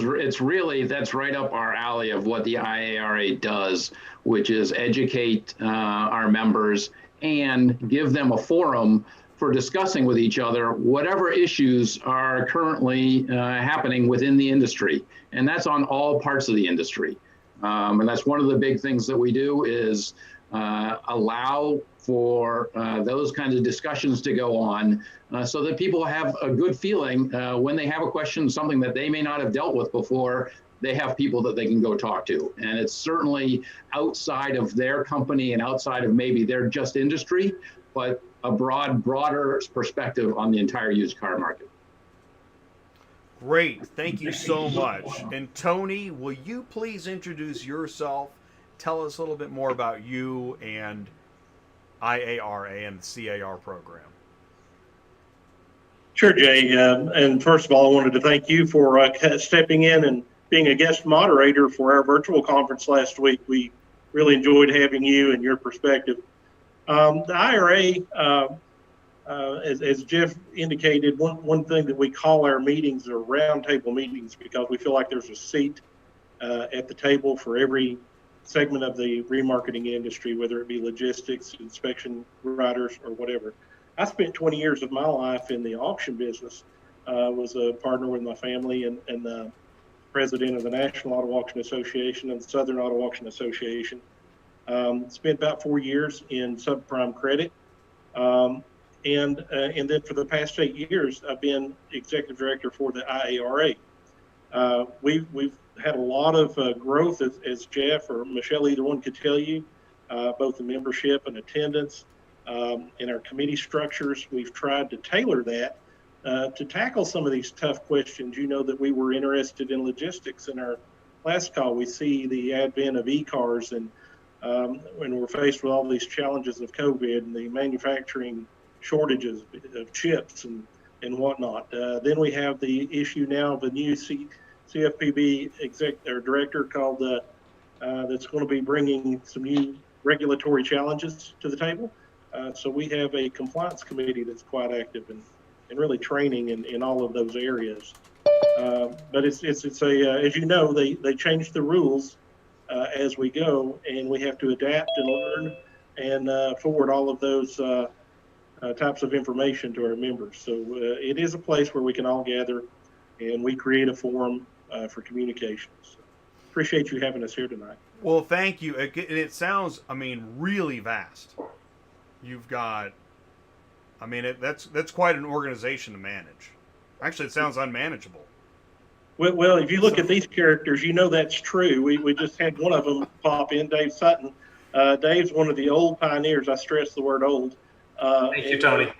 right up our alley of what the IARA does, which is educate our members and give them a forum for discussing with each other whatever issues are currently happening within the industry. And that's on all parts of the industry. And that's one of the big things that we do is allow for those kinds of discussions to go on so that people have a good feeling when they have a question, something that they may not have dealt with before, they have people that they can go talk to. And it's certainly outside of their company and outside of maybe their just industry, but a broader perspective on the entire used car market. Great. Thank you so much. And Tony, will you please introduce yourself? Tell us a little bit more about you and IARA and the CAR program. Sure, Jay. And first of all, I wanted to thank you for stepping in and being a guest moderator for our virtual conference last week. We really enjoyed having you and your perspective. The IRA, as Jeff indicated, one thing that we call our meetings are roundtable meetings because we feel like there's a seat at the table for every segment of the remarketing industry, whether it be logistics, inspection, riders, or whatever. I spent 20 years of my life in the auction business, was a partner with my family and the president of the National Auto Auction Association and the Southern Auto Auction Association. Spent about 4 years in subprime credit. And then for the past 8 years, I've been executive director for the IARA. We've had a lot of growth, as Jeff or Michele, either one could tell you, both in membership and attendance. In our committee structures, we've tried to tailor that to tackle some of these tough questions. You know that we were interested in logistics in our last call. We see the advent of e-cars, and when we're faced with all these challenges of COVID and the manufacturing shortages of chips and whatnot. Then we have the issue now of a new CFPB exec or director called that's going to be bringing some new regulatory challenges to the table. So we have a compliance committee that's quite active and really training in all of those areas. But it's a as you know, they changed the rules as we go, and we have to adapt and learn and forward all of those types of information to our members. So it is a place where we can all gather, and we create a forum for communication. So appreciate you having us here tonight. Well, thank you. It sounds, really vast. You've got, that's quite an organization to manage. Actually, it sounds unmanageable. Well, if you look at these characters, you know that's true. We just had one of them pop in, Dave Sutton. Dave's one of the old pioneers. I stress the word old. Thank you, Tony.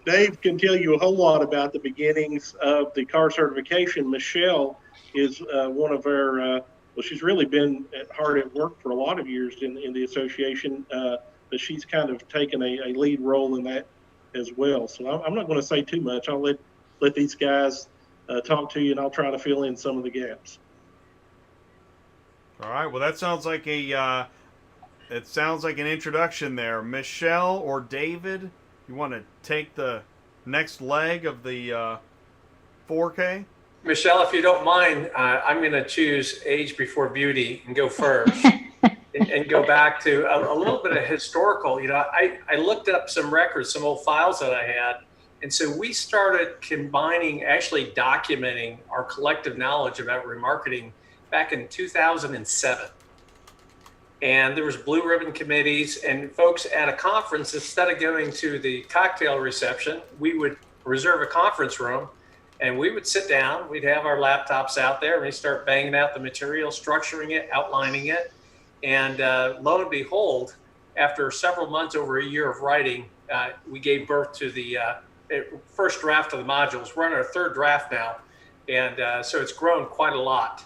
Dave can tell you a whole lot about the beginnings of the car certification. Michele is one of our, she's really been hard at work for a lot of years in the association, but she's kind of taken a lead role in that as well. So I'm not going to say too much. I'll let these guys talk to you, and I'll try to fill in some of the gaps. All right. Well, that sounds like an introduction there. Michele or David, you want to take the next leg of the 4K? Michele, if you don't mind, I'm going to choose age before beauty and go first and go back to a little bit of historical. I looked up some records, some old files that I had. And so we started combining, actually documenting our collective knowledge about remarketing back in 2007. And there was blue ribbon committees, and folks at a conference, instead of going to the cocktail reception, we would reserve a conference room and we would sit down, we'd have our laptops out there, and we'd start banging out the material, structuring it, outlining it. And lo and behold, after several months, over a year of writing, we gave birth to the first draft of the modules. We're on our third draft now. And so it's grown quite a lot.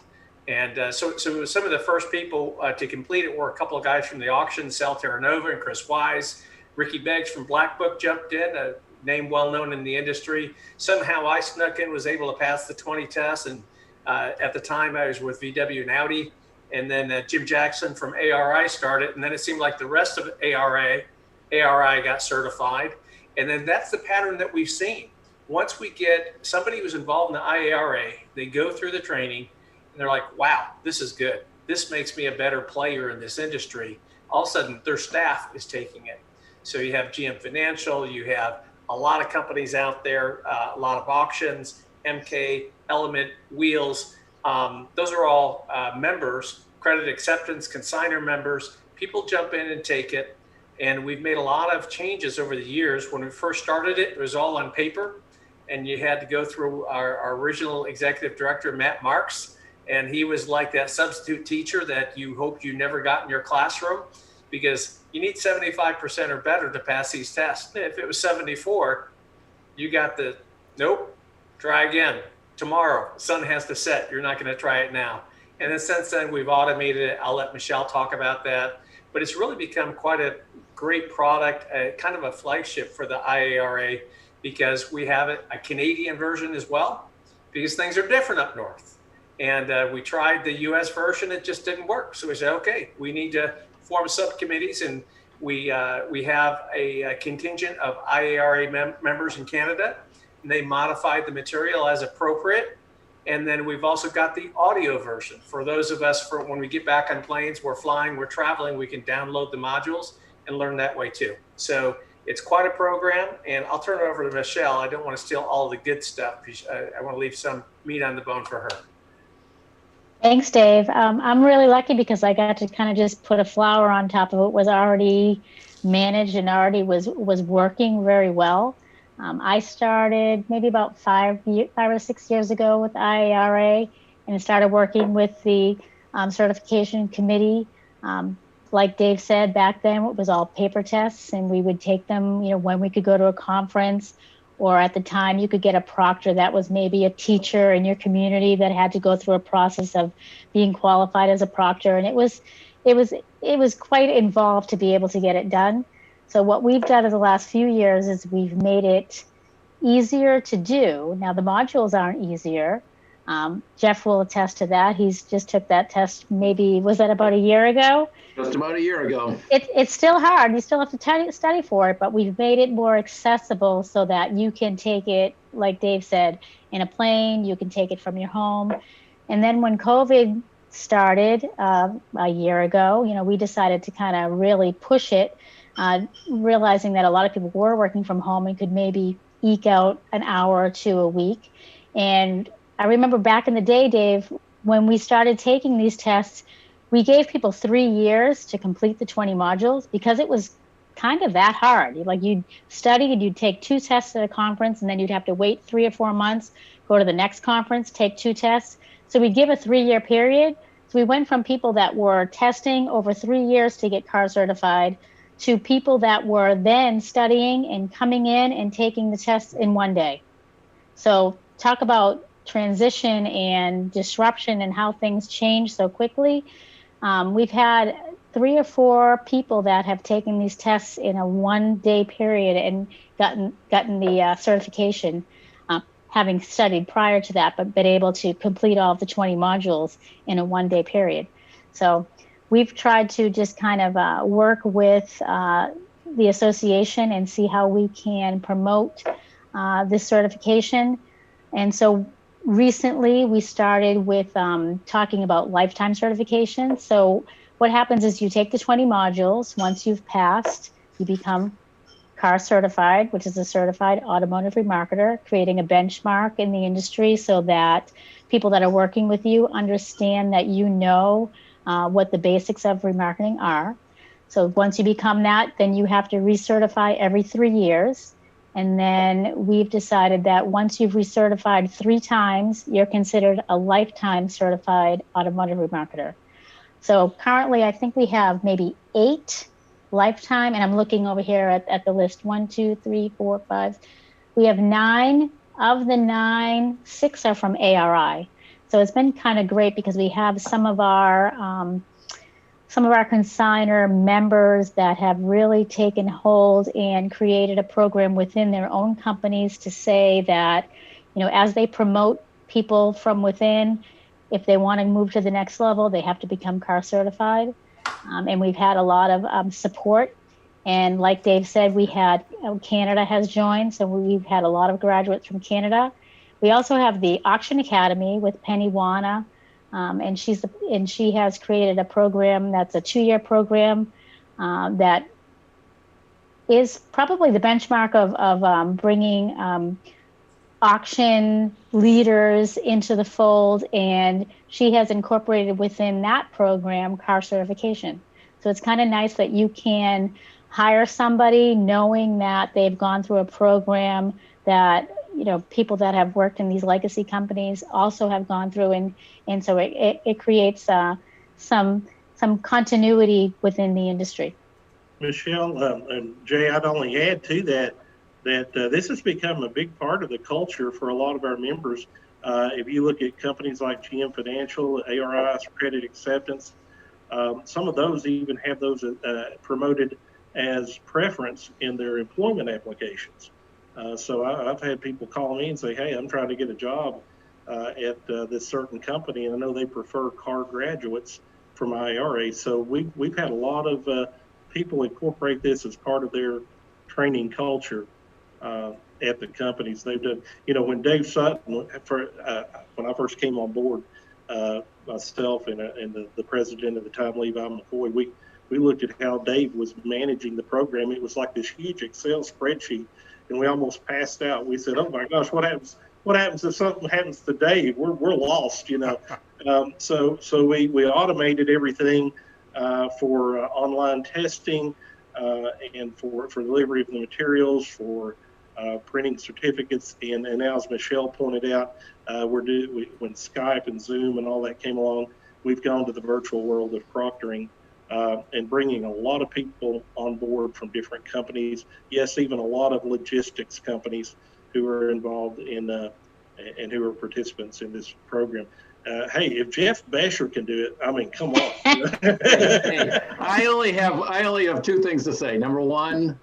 And so some of the first people to complete it were a couple of guys from the auction, Sal Terranova and Chris Wise. Ricky Beggs from Black Book jumped in, a name well known in the industry. Somehow I snuck in, was able to pass the 20 tests. And at the time I was with VW and Audi. And then Jim Jackson from ARI started. And then it seemed like the rest of ARI got certified. And then that's the pattern that we've seen. Once we get somebody who's involved in the IARA, they go through the training, and they're like, wow, this is good. This makes me a better player in this industry. All of a sudden, their staff is taking it. So you have GM Financial, you have a lot of companies out there, a lot of auctions, MK, Element, Wheels. Those are all members, credit acceptance, consignor members. People jump in and take it. And we've made a lot of changes over the years. When we first started it, it was all on paper. And you had to go through our original executive director, Matt Marks. And he was like that substitute teacher that you hoped you never got in your classroom, because you need 75% or better to pass these tests. If it was 74, you got the, nope, try again. Tomorrow, sun has to set. You're not going to try it now. And then since then, we've automated it. I'll let Michele talk about that. But it's really become quite a great product, kind of a flagship for the IARA, because we have a Canadian version as well, because things are different up north. And we tried the US version, it just didn't work. So we said, okay, we need to form subcommittees, and we have a contingent of IARA members in Canada, and they modified the material as appropriate. And then we've also got the audio version for those of us, for when we get back on planes, we're flying, we're traveling, we can download the modules and learn that way too. So it's quite a program, and I'll turn it over to Michele. I don't want to steal all the good stuff. I want to leave some meat on the bone for her. Thanks, Dave. I'm really lucky because I got to kind of just put a flower on top of it. Was already managed and already was working very well. I started maybe about 5 or 6 years ago with IARA, and started working with the certification committee. Like Dave said, back then it was all paper tests, and we would take them, when we could go to a conference, or at the time you could get a proctor that was maybe a teacher in your community that had to go through a process of being qualified as a proctor. And it was quite involved to be able to get it done. So what we've done in the last few years is we've made it easier to do. Now the modules aren't easier. Jeff will attest to that. He's just took that test, maybe, was that about a year ago? Just about a year ago. It's still hard. You still have to study for it, but we've made it more accessible so that you can take it, like Dave said, in a plane. You can take it from your home. And then when COVID started a year ago, we decided to kind of really push it, realizing that a lot of people were working from home and could maybe eke out an hour or two a week. And I remember back in the day, Dave, when we started taking these tests, we gave people 3 years to complete the 20 modules because it was kind of that hard. Like, you'd study and you'd take 2 tests at a conference, and then you'd have to wait 3 or 4 months, go to the next conference, take 2 tests. So we'd give a 3-year period. So we went from people that were testing over 3 years to get CAR certified to people that were then studying and coming in and taking the tests in 1 day. So talk about transition and disruption and how things change so quickly. We've had 3 or 4 people that have taken these tests in a 1-day period and gotten the certification, having studied prior to that, but been able to complete all of the 20 modules in a 1-day period. So we've tried to just kind of work with the association and see how we can promote this certification. And so recently we started with talking about lifetime certification. So what happens is you take the 20 modules. Once you've passed, you become CAR certified, which is a certified automotive remarketer, creating a benchmark in the industry so that people that are working with you understand that what the basics of remarketing are. So once you become that, then you have to recertify every 3 years. And then we've decided that once you've recertified 3 times, you're considered a lifetime certified automotive remarketer. So currently, I think we have maybe 8 lifetime, and I'm looking over here at the list. 1, 2, 3, 4, 5. We have 9. Of the 9, 6 are from ARI. So it's been kind of great because we have some of our consignor members that have really taken hold and created a program within their own companies to say that, as they promote people from within, if they want to move to the next level, they have to become CAR certified. And we've had a lot of support. And like Dave said, we had Canada has joined. So we've had a lot of graduates from Canada. We also have the Auction Academy with Penny Wana. And she has created a program that's a 2-year program that is probably the benchmark of bringing auction leaders into the fold, and she has incorporated within that program CAR certification. So it's kind of nice that you can hire somebody knowing that they've gone through a program that people that have worked in these legacy companies also have gone through, and so it creates some continuity within the industry. Michele and Jay, I'd only add to that this has become a big part of the culture for a lot of our members. If you look at companies like GM Financial, ARI Credit Acceptance, some of those even have those promoted as preference in their employment applications. So I've had people call me and say, hey, I'm trying to get a job at this certain company, and I know they prefer CAR graduates from IARA. So we've had a lot of people incorporate this as part of their training culture at the companies. They've done, when Dave Sutton, when I first came on board, myself and the president at the time, Levi McCoy, we looked at how Dave was managing the program. It was like this huge Excel spreadsheet, and we almost passed out. We said, "Oh my gosh, what happens if something happens to Dave? We're lost," So we automated everything for online testing and for delivery of the materials, for printing certificates, and now, as Michele pointed out, when Skype and Zoom and all that came along, we've gone to the virtual world of proctoring. And bringing a lot of people on board from different companies. Yes, even a lot of logistics companies who are involved in and who are participants in this program. Hey, if Jeff Bescher can do it, I mean, come on. I only have 2 things to say. Number one,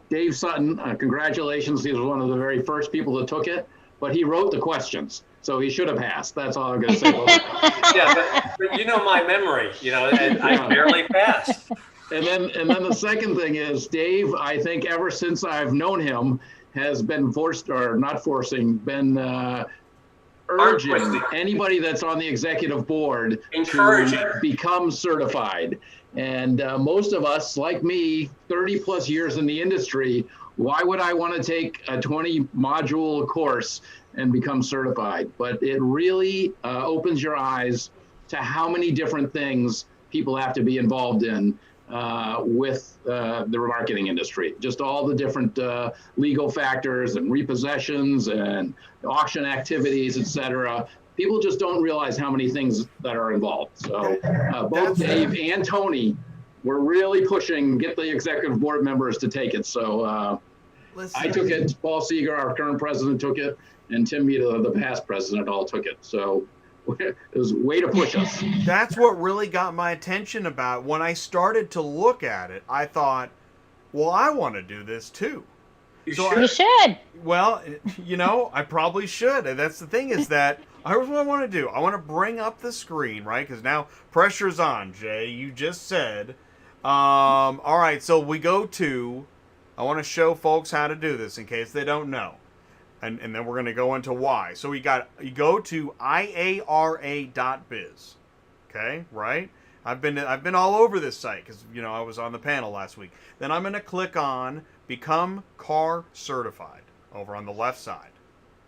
Dave Sutton, congratulations. He was one of the very first people that took it, but he wrote the questions. So he should have passed. That's all I'm going to say. Yeah, but my memory, and I barely passed. And then the second thing is, Dave, I think ever since I've known him, has been urging anybody that's on the executive board to become certified. And most of us, like me, 30 plus years in the industry, why would I want to take a 20 module course and become certified? But it really opens your eyes to how many different things people have to be involved in with the remarketing industry. Just all the different legal factors and repossessions and auction activities, etc. People just don't realize how many things that are involved. So both Dave and Tony were really pushing, get the executive board members to take it. So I took it, Paul Seeger, our current president, took it, and Tim Mita, the past president, all took it. So it was a way to push us. That's what really got my attention about when I started to look at it. I thought, well, I want to do this too. You should. Well, I probably should. And that's the thing is that here's what I want to do. I want to bring up the screen, right? Because now pressure's on, Jay. You just said. All right, so we go to, I want to show folks how to do this in case they don't know. And then we're going to go into why. So you go to IARA.biz. Okay, right? I've been all over this site because I was on the panel last week. Then I'm going to click on Become CAR Certified over on the left side,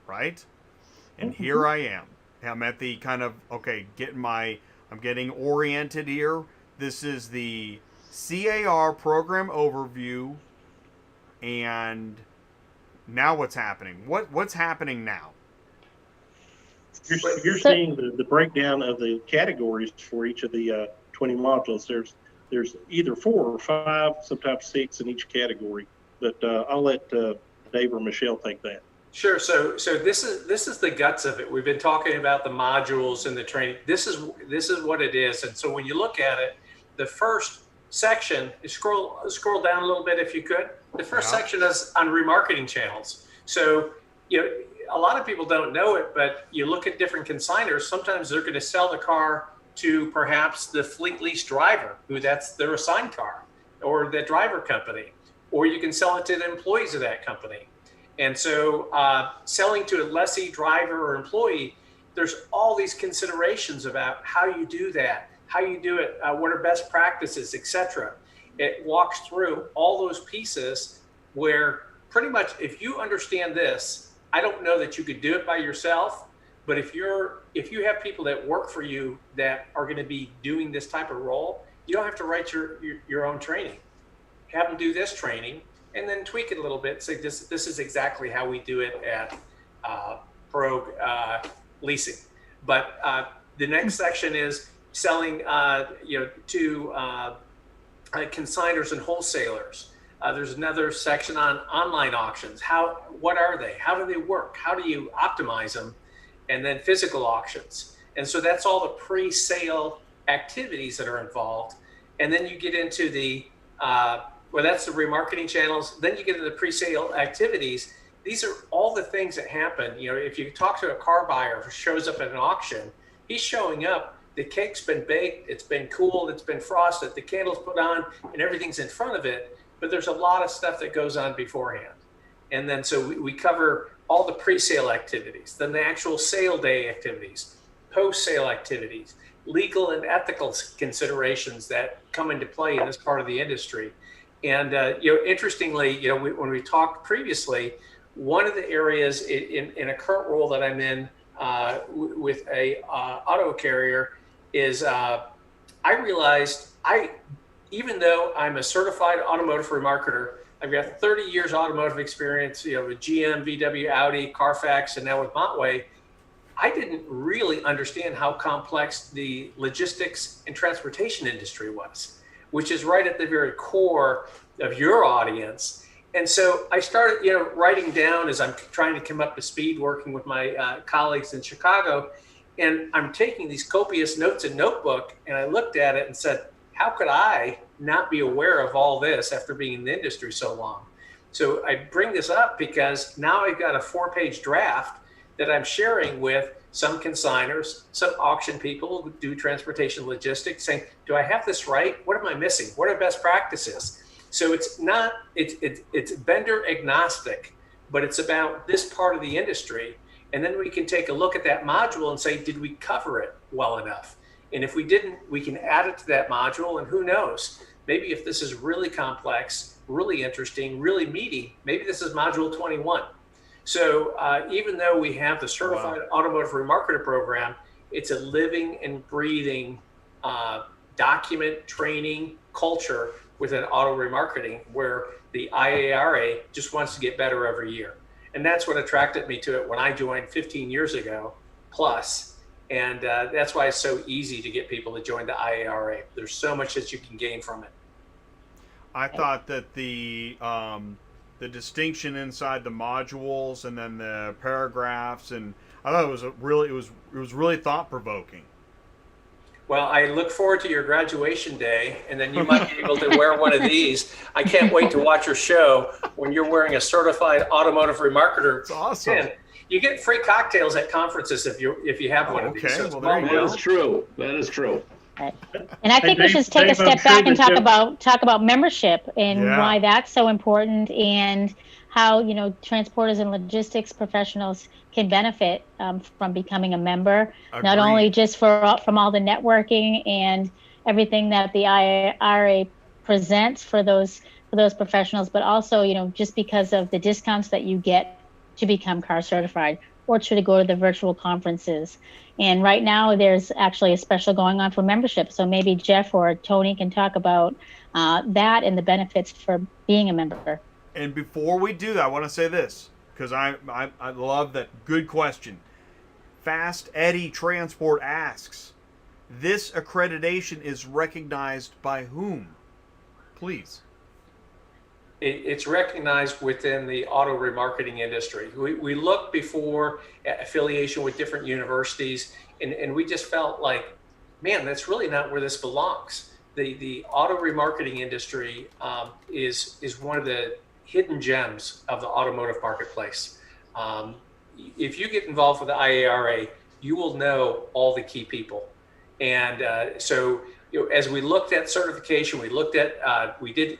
right? And here I am. I'm at the kind of I'm getting oriented here. This is the CAR program overview, and now what's happening? What's happening now? You're seeing the breakdown of the categories for each of the 20 modules. There's either 4 or 5, sometimes 6 in each category. But I'll let Dave or Michele take that. Sure. So this is the guts of it. We've been talking about the modules and the training. This is what it is. And so when you look at it, the first section, scroll down a little bit if you could. The first section is on remarketing channels. So a lot of people don't know it, but you look at different consignors. Sometimes they're going to sell the car to perhaps the fleet lease driver, who that's their assigned car, or the driver company, or you can sell it to the employees of that company. And so selling to a lessee, driver, or employee, there's all these considerations about how you do that, how you do it, what are best practices, etc. It walks through all those pieces where pretty much if you understand this, I don't know that you could do it by yourself, but if you have people that work for you that are going to be doing this type of role, you don't have to write your own training. Have them do this training and then tweak it a little bit. Say this is exactly how we do it at Pierog Leasing. But the next section is selling to consignors and wholesalers. There's another section on online auctions. What are they? How do they work? How do you optimize them? And then physical auctions. And so that's all the pre-sale activities that are involved. And then you get into that's the remarketing channels. Then you get into the pre-sale activities. These are all the things that happen. If you talk to a car buyer who shows up at an auction, he's showing up, the cake's been baked, it's been cooled, it's been frosted, the candle's put on, and everything's in front of it. But there's a lot of stuff that goes on beforehand. And then so we cover all the pre-sale activities, then the actual sale day activities, post-sale activities, legal and ethical considerations that come into play in this part of the industry. And interestingly, when we talked previously, one of the areas in a current role that I'm in with a auto carrier is I realized even though I'm a certified automotive remarketer, I've got 30 years automotive experience, with GM, VW, Audi, Carfax, and now with Montway. I didn't really understand how complex the logistics and transportation industry was, which is right at the very core of your audience. And so I started, writing down as I'm trying to come up to speed, working with my colleagues in Chicago, and I'm taking these copious notes in notebook, and I looked at it and said, how could I not be aware of all this after being in the industry so long? So I bring this up because now I've got a 4-page draft that I'm sharing with some consignors, some auction people who do transportation logistics, saying, do I have this right? What am I missing? What are best practices? So it's vendor agnostic, but it's about this part of the industry. And then we can take a look at that module and say, did we cover it well enough? And if we didn't, we can add it to that module. And who knows, maybe if this is really complex, really interesting, really meaty, maybe this is module 21. So even though we have the Certified Automotive Remarketer program, it's a living and breathing document training culture within auto remarketing, where the IARA just wants to get better every year. And that's what attracted me to it when I joined 15 years ago plus. And that's why it's so easy to get people to join the IARA. There's so much that you can gain from it. I thought that the distinction inside the modules and then the paragraphs, and I thought it was really thought provoking. Well, I look forward to your graduation day, and then you might be able to wear one of these. I can't wait to watch your show when you're wearing a Certified Automotive Remarketer. It's awesome. And you get free cocktails at conferences if you have one of these. So well, there you That is true. That is true. Right. And I think we should take a step back and talk about membership and why that's so important, and how, you know, transporters and logistics professionals can benefit from becoming a member. Agreed. Not only just from all the networking and everything that the IARA presents for those professionals, but also, you know, just because of the discounts that you get to become CAR certified or to go to the virtual conferences. And right now there's actually a special going on for membership. So maybe Jeff or Tony can talk about that and the benefits for being a member. And before we do that, I want to say this, because I love that. Good question. Fast Eddie Transport asks, this accreditation is recognized by whom? Please. It's recognized within the auto remarketing industry. We looked before at affiliation with different universities, and we just felt like, man, that's really not where this belongs. The auto remarketing industry is one of the hidden gems of the automotive marketplace. If you get involved with the IARA, you will know all the key people. And so, you know, as we looked at certification, we did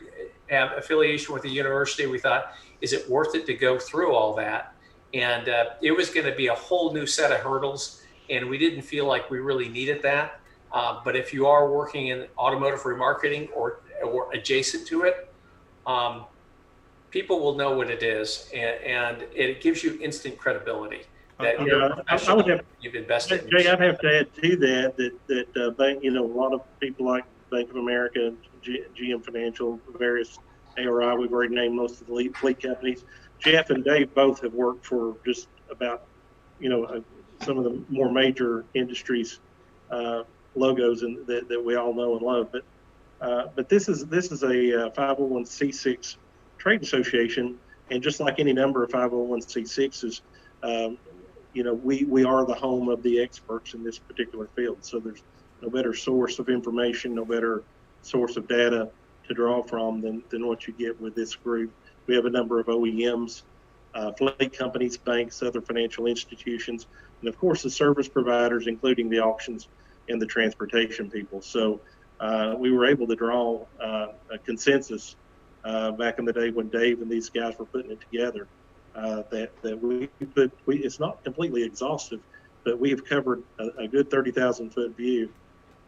have affiliation with the university. We thought, is it worth it to go through all that? And it was going to be a whole new set of hurdles, and we didn't feel like we really needed that. But if you are working in automotive remarketing or adjacent to it, people will know what it is, and it gives you instant credibility that you've invested in. Jay, I'd have to add to that bank, you know, a lot of people like Bank of America, GM Financial, various ARI, we've already named most of the lead fleet companies. Jeff and Dave both have worked for just about, you know, some of the more major industries logos that we all know and love. But this is a 501c6 trade association, and just like any number of 501c6s, you know, we are the home of the experts in this particular field. So there's no better source of information, no better source of data to draw from than what you get with this group. We have a number of OEMs, fleet companies, banks, other financial institutions, and of course the service providers, including the auctions and the transportation people. So we were able to draw a consensus back in the day when Dave and these guys were putting it together, that it's not completely exhaustive, but we have covered a good 30,000 foot view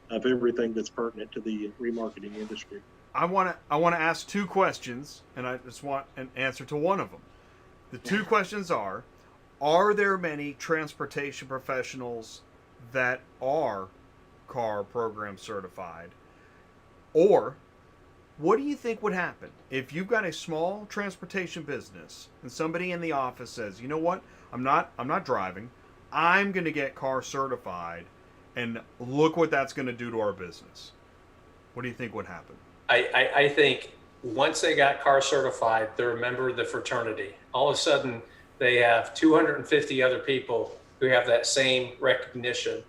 of everything that's pertinent to the remarketing industry. I want to ask two questions, and I just want an answer to one of them. The two questions are there many transportation professionals that are CAR program certified? Or what do you think would happen if you've got a small transportation business and somebody in the office says, you know what, I'm not driving, I'm going to get CAR certified, and look what that's going to do to our business? What do you think would happen? I think once they got CAR certified, they're a member of the fraternity. All of a sudden, they have 250 other people who have that same recognition.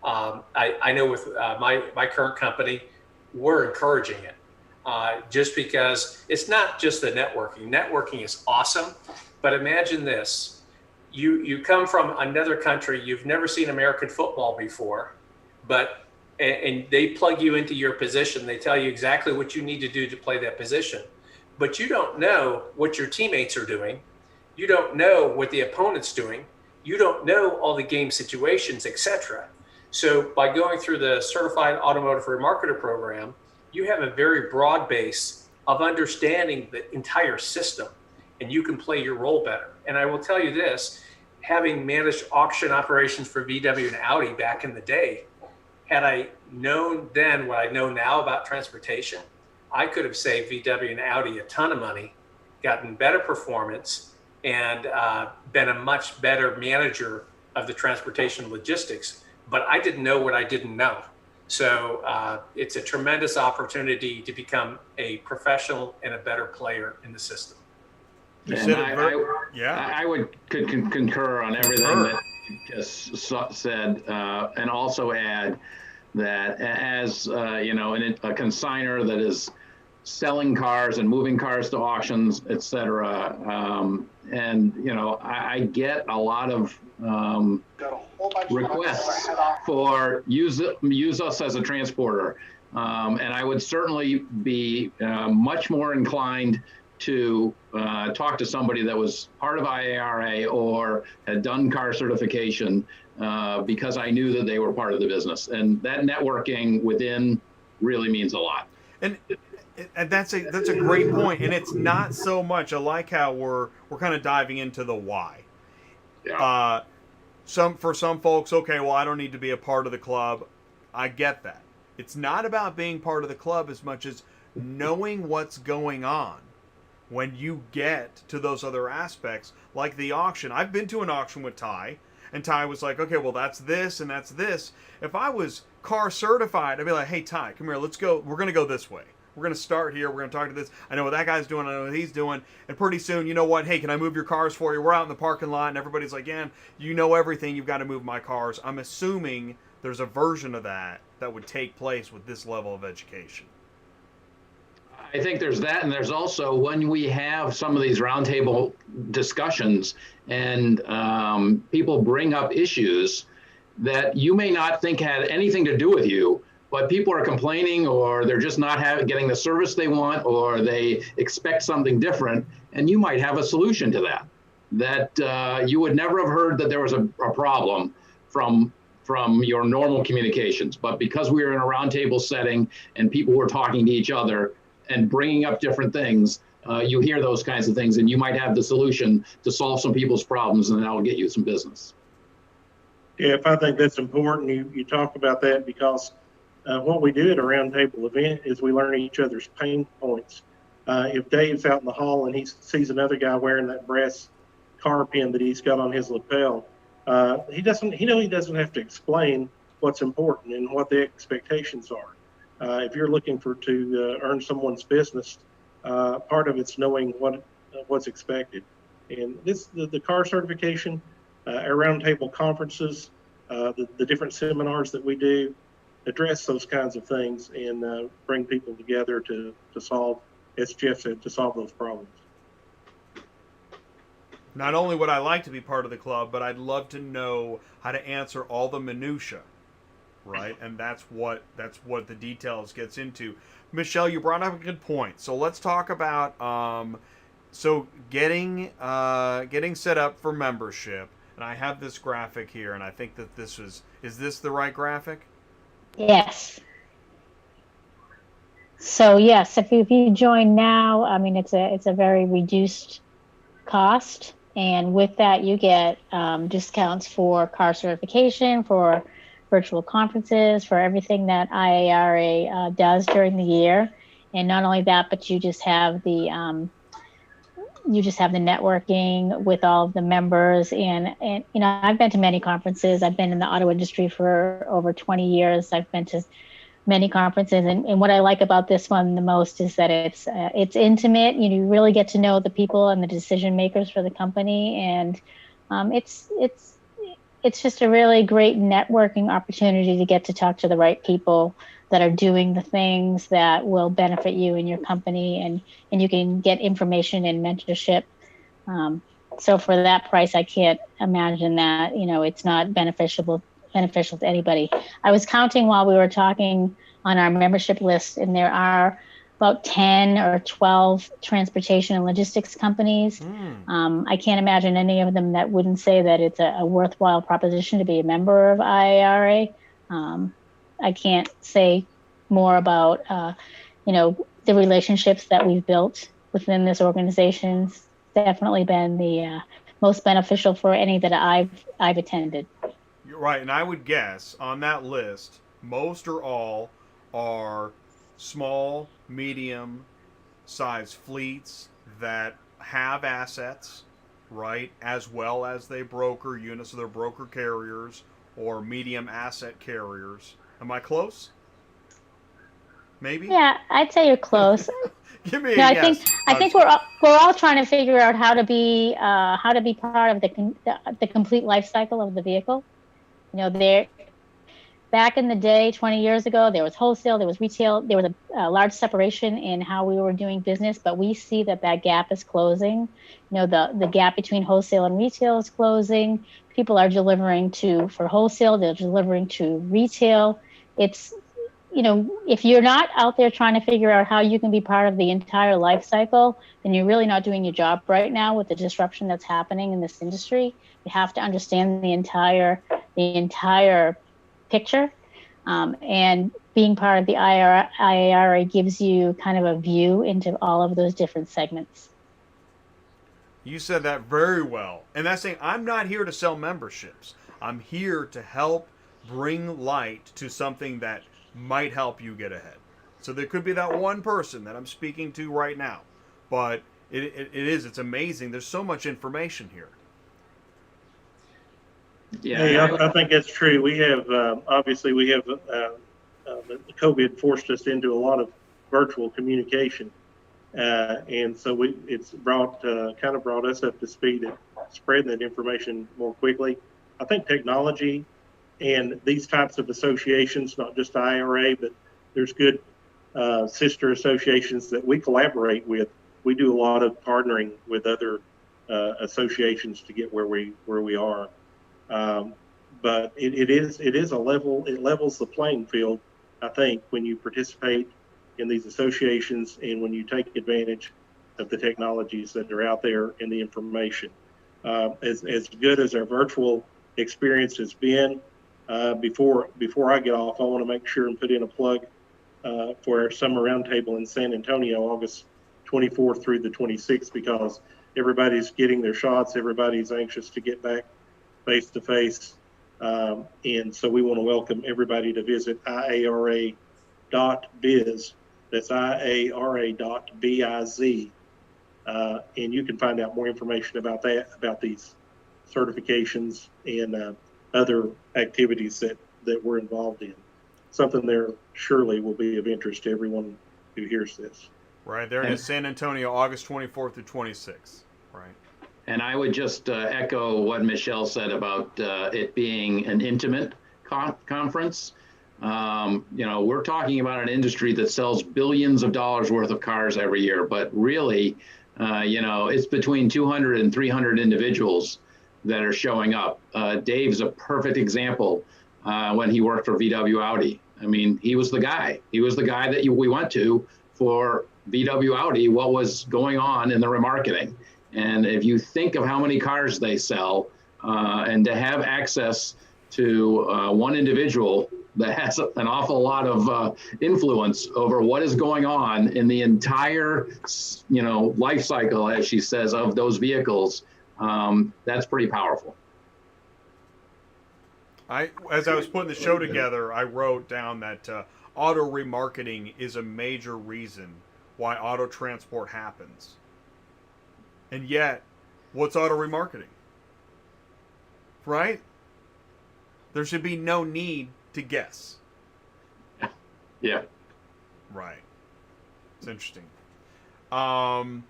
I know with my current company, we're encouraging it just because it's not just the networking. Networking is awesome, but imagine this. You come from another country, you've never seen American football before, and they plug you into your position. They tell you exactly what you need to do to play that position, but you don't know what your teammates are doing. You don't know what the opponent's doing. you don't know all the game situations, etc. So by going through the Certified Automotive Remarketer program, you have a very broad base of understanding the entire system, and you can play your role better. And I will tell you this, having managed auction operations for VW and Audi back in the day, had I known then what I know now about transportation, I could have saved VW and Audi a ton of money, gotten better performance, and been a much better manager of the transportation logistics. But I didn't know what I didn't know. So it's a tremendous opportunity to become a professional and a better player in the system. And I would concur on everything that you just said, and also add that as a consignor that is selling cars and moving cars to auctions, et cetera, and I get a lot of requests for use us as a transporter, and I would certainly be much more inclined to talk to somebody that was part of IARA or had done car certification because I knew that they were part of the business, and that networking within really means a lot. And that's a great point. And it's not so much. I like how we're kind of diving into the why. Yeah. For some folks, okay, well, I don't need to be a part of the club. I get that. It's not about being part of the club as much as knowing what's going on when you get to those other aspects, like the auction. I've been to an auction with Ty, and Ty was like, okay, well, that's this and that's this. If I was car certified, I'd be like, hey, Ty, come here, let's go. We're going to go this way. We're going to start here. We're going to talk to this. I know what that guy's doing. I know what he's doing. And pretty soon, you know what? Hey, can I move your cars for you? We're out in the parking lot, and everybody's like, yeah, you know everything. You've got to move my cars. I'm assuming there's a version of that would take place with this level of education. I think there's that, and there's also when we have some of these roundtable discussions and people bring up issues that you may not think had anything to do with you, but people are complaining, or they're just not getting the service they want, or they expect something different, and you might have a solution to that you would never have heard that there was a problem from your normal communications. But because we were in a roundtable setting and people were talking to each other and bringing up different things, you hear those kinds of things, and you might have the solution to solve some people's problems, and that'll get you some business. Yeah, if I think that's important, you talk about that, because what we do at a roundtable event is we learn each other's pain points. If Dave's out in the hall and he sees another guy wearing that brass car pin that he's got on his lapel, he doesn't have to explain what's important and what the expectations are. If you're looking to earn someone's business, part of it's knowing what's expected. And the car certification, our roundtable conferences, the different seminars that we do address those kinds of things and bring people together to solve, as Jeff said, to solve those problems. Not only would I like to be part of the club, but I'd love to know how to answer all the minutia, right? And that's what the details gets into. Michele, you brought up a good point. So let's talk about getting set up for membership. And I have this graphic here, and I think that is this the right graphic? Yes. So yes, if you join now, I mean, it's a very reduced cost. And with that, you get discounts for car certification, for virtual conferences, for everything that IARA does during the year. And not only that, but you just have the networking with all of the members. And I've been to many conferences. I've been in the auto industry for over 20 years. I've been to many conferences, and what I like about this one the most is that it's intimate. You really get to know the people and the decision makers for the company, and it's just a really great networking opportunity to get to talk to the right people that are doing the things that will benefit you and your company, and you can get information and mentorship. So for that price, I can't imagine that it's not beneficial to anybody. I was counting while we were talking on our membership list, and there are about 10 or 12 transportation and logistics companies. I can't imagine any of them that wouldn't say that it's a worthwhile proposition to be a member of IARA. I can't say more about, the relationships that we've built within this organization. It's definitely been the most beneficial for any that I've attended. You're right, and I would guess on that list, most or all are small, medium-sized fleets that have assets, right, as well as they broker units, so they're broker carriers or medium asset carriers. Am I close? Maybe? Yeah, I'd say you're close. Give me a yes. I think we're all trying to figure out how to be part of the complete life cycle of the vehicle. Back in the day, 20 years ago, there was wholesale, there was retail, there was a large separation in how we were doing business, but we see that gap is closing. The gap between wholesale and retail is closing. People are delivering for wholesale, they're delivering to retail. It's, if you're not out there trying to figure out how you can be part of the entire life cycle, then you're really not doing your job right now with the disruption that's happening in this industry. You have to understand the entire picture, and being part of the IARA gives you kind of a view into all of those different segments. You said that very well. And that's saying I'm not here to sell memberships. I'm here to help bring light to something that might help you get ahead. So there could be that one person that I'm speaking to right now. But it's amazing. There's so much information here. Yeah, I think that's true. We have obviously COVID forced us into a lot of virtual communication, and so it's brought us up to speed at spreading that information more quickly. I think technology and these types of associations, not just IRA, but there's good sister associations that we collaborate with. We do a lot of partnering with other associations to get where we are. But it levels the playing field, I think, when you participate in these associations and when you take advantage of the technologies that are out there and the information. As good as our virtual experience has been, before I get off, I want to make sure and put in a plug for our summer roundtable in San Antonio, August 24th through the 26th, because everybody's getting their shots. Everybody's anxious to get back face-to-face, and so we want to welcome everybody to visit IARA.biz. That's IARA.biz, and you can find out more information about these certifications and other activities that we're involved in. Something there surely will be of interest to everyone who hears this. Right, there in San Antonio, August 24th through 26th, right? And I would just echo what Michele said about it being an intimate conference. We're talking about an industry that sells billions of dollars worth of cars every year, but really, it's between 200 and 300 individuals that are showing up. Dave's a perfect example when he worked for VW Audi. I mean, he was the guy. He was the guy that we went to for VW Audi, what was going on in the remarketing. And if you think of how many cars they sell, and to have access to one individual that has an awful lot of influence over what is going on in the entire, life cycle, as she says, of those vehicles, that's pretty powerful. As I was putting the show together, I wrote down that auto remarketing is a major reason why auto transport happens. And yet, what's auto remarketing? Right? There should be no need to guess. Yeah. Right. It's interesting. Well,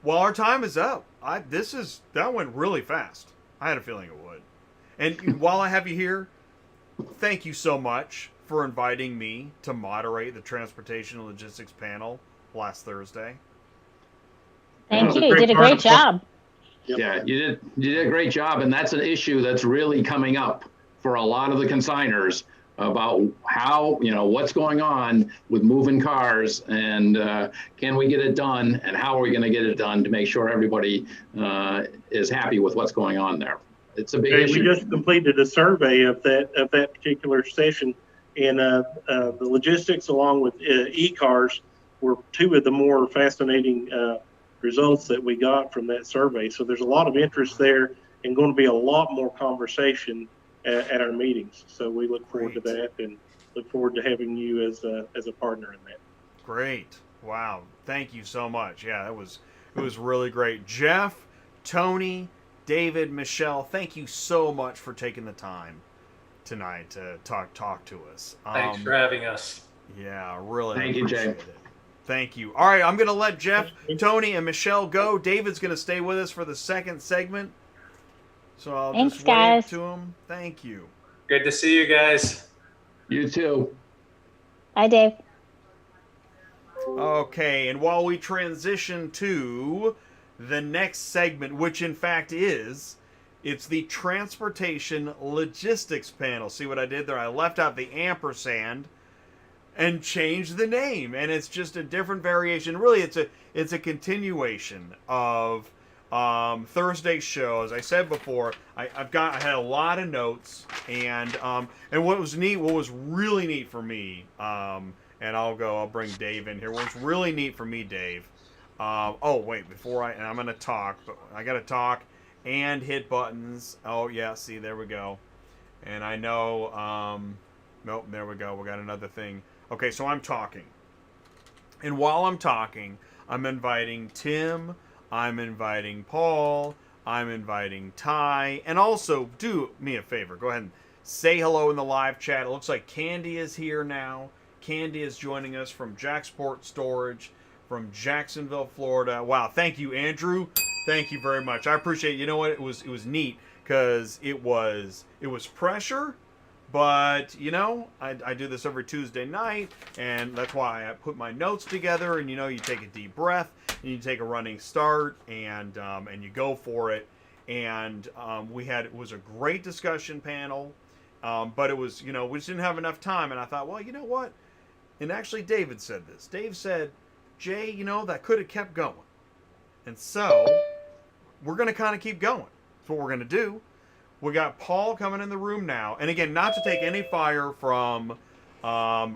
our time is up. That went really fast. I had a feeling it would. And while I have you here, thank you so much for inviting me to moderate the Transportation and Logistics panel last Thursday. Thank you. You did a great job. Yeah, you did a great job, and that's an issue that's really coming up for a lot of the consignors about how, what's going on with moving cars, and can we get it done, and how are we going to get it done to make sure everybody is happy with what's going on there. It's a big issue. We just completed a survey of that particular session, and the logistics along with e-cars were two of the more fascinating results that we got from that survey. So there's a lot of interest there, and going to be a lot more conversation at our meetings. So we look forward to that, and look forward to having you as a partner in that. Great. Wow. Thank you so much. Yeah, it was really great. Jeff, Tony, David, Michele, thank you so much for taking the time tonight to talk to us. Thanks for having us. Yeah, really. Thank you, Jay. It. Thank you. All right, I'm going to let Jeff, Tony, and Michele go. David's going to stay with us for the second segment. So I'll just wave to him. Thank you. Good to see you guys. You too. Bye, Dave. Okay, and while we transition to the next segment, which in fact it's the transportation logistics panel. See what I did there? I left out the ampersand and changed the name, and it's just a different variation. Really, it's a continuation of Thursday's show. As I said before, I had a lot of notes, and what was really neat for me, and I'll bring Dave in here. What's really neat for me, Dave. Oh wait, I'm gonna talk, but I gotta talk and hit buttons. Oh yeah, see, there we go. And I know, nope, there we go. We got another thing. Okay, so I'm talking, and while I'm talking, I'm inviting Tim. I'm inviting Paul, I'm inviting Ty, and also do me a favor, go ahead and say hello in the live chat. It looks like Candy is here now. Candy is joining us from Jacksport Storage from Jacksonville, Florida. Wow, thank you, Andrew. Thank you very much. I appreciate it. You know what? It was neat because it was pressure, but I do this every Tuesday night, and that's why I put my notes together, and you take a deep breath, and you take a running start, and you go for it. And it was a great discussion panel, but it was, we just didn't have enough time, and I thought, well, you know what? And actually David said this. Dave said, Jay, that could have kept going. And so we're going to kind of keep going. That's what we're going to do. We got Paul coming in the room now. And again, not to take any fire from,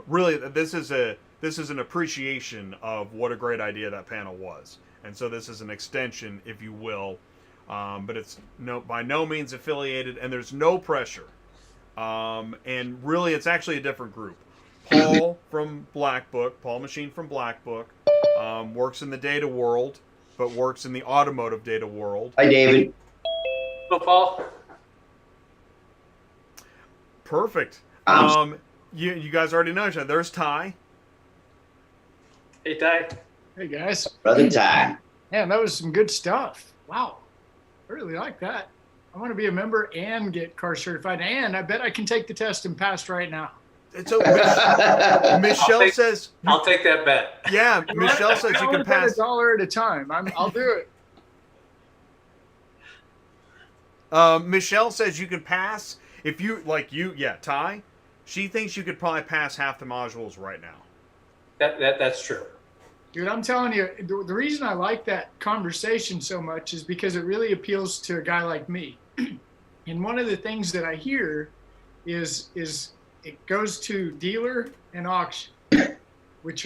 really, this is an appreciation of what a great idea that panel was. And so this is an extension, if you will. But it's by no means affiliated, and there's no pressure. And really, it's actually a different group. Paul from Black Book, Paul Machine from Black Book, works in the data world, but works in the automotive data world. Hi, David. Hello, Paul. Perfect. You guys already know each other. There's Ty. Hey, Ty. Hey, guys. Brother Ty. Man, that was some good stuff. Wow. I really like that. I want to be a member and get car certified, and I bet I can take the test and pass right now. So Michele says, I'll take that bet. Yeah, Michele says you can pass $1 at a time. I'll do it. Michele says you can pass if you Ty. She thinks you could probably pass half the modules right now. That's true. Dude, I'm telling you, the reason I like that conversation so much is because it really appeals to a guy like me. And one of the things that I hear is it goes to dealer and auction, which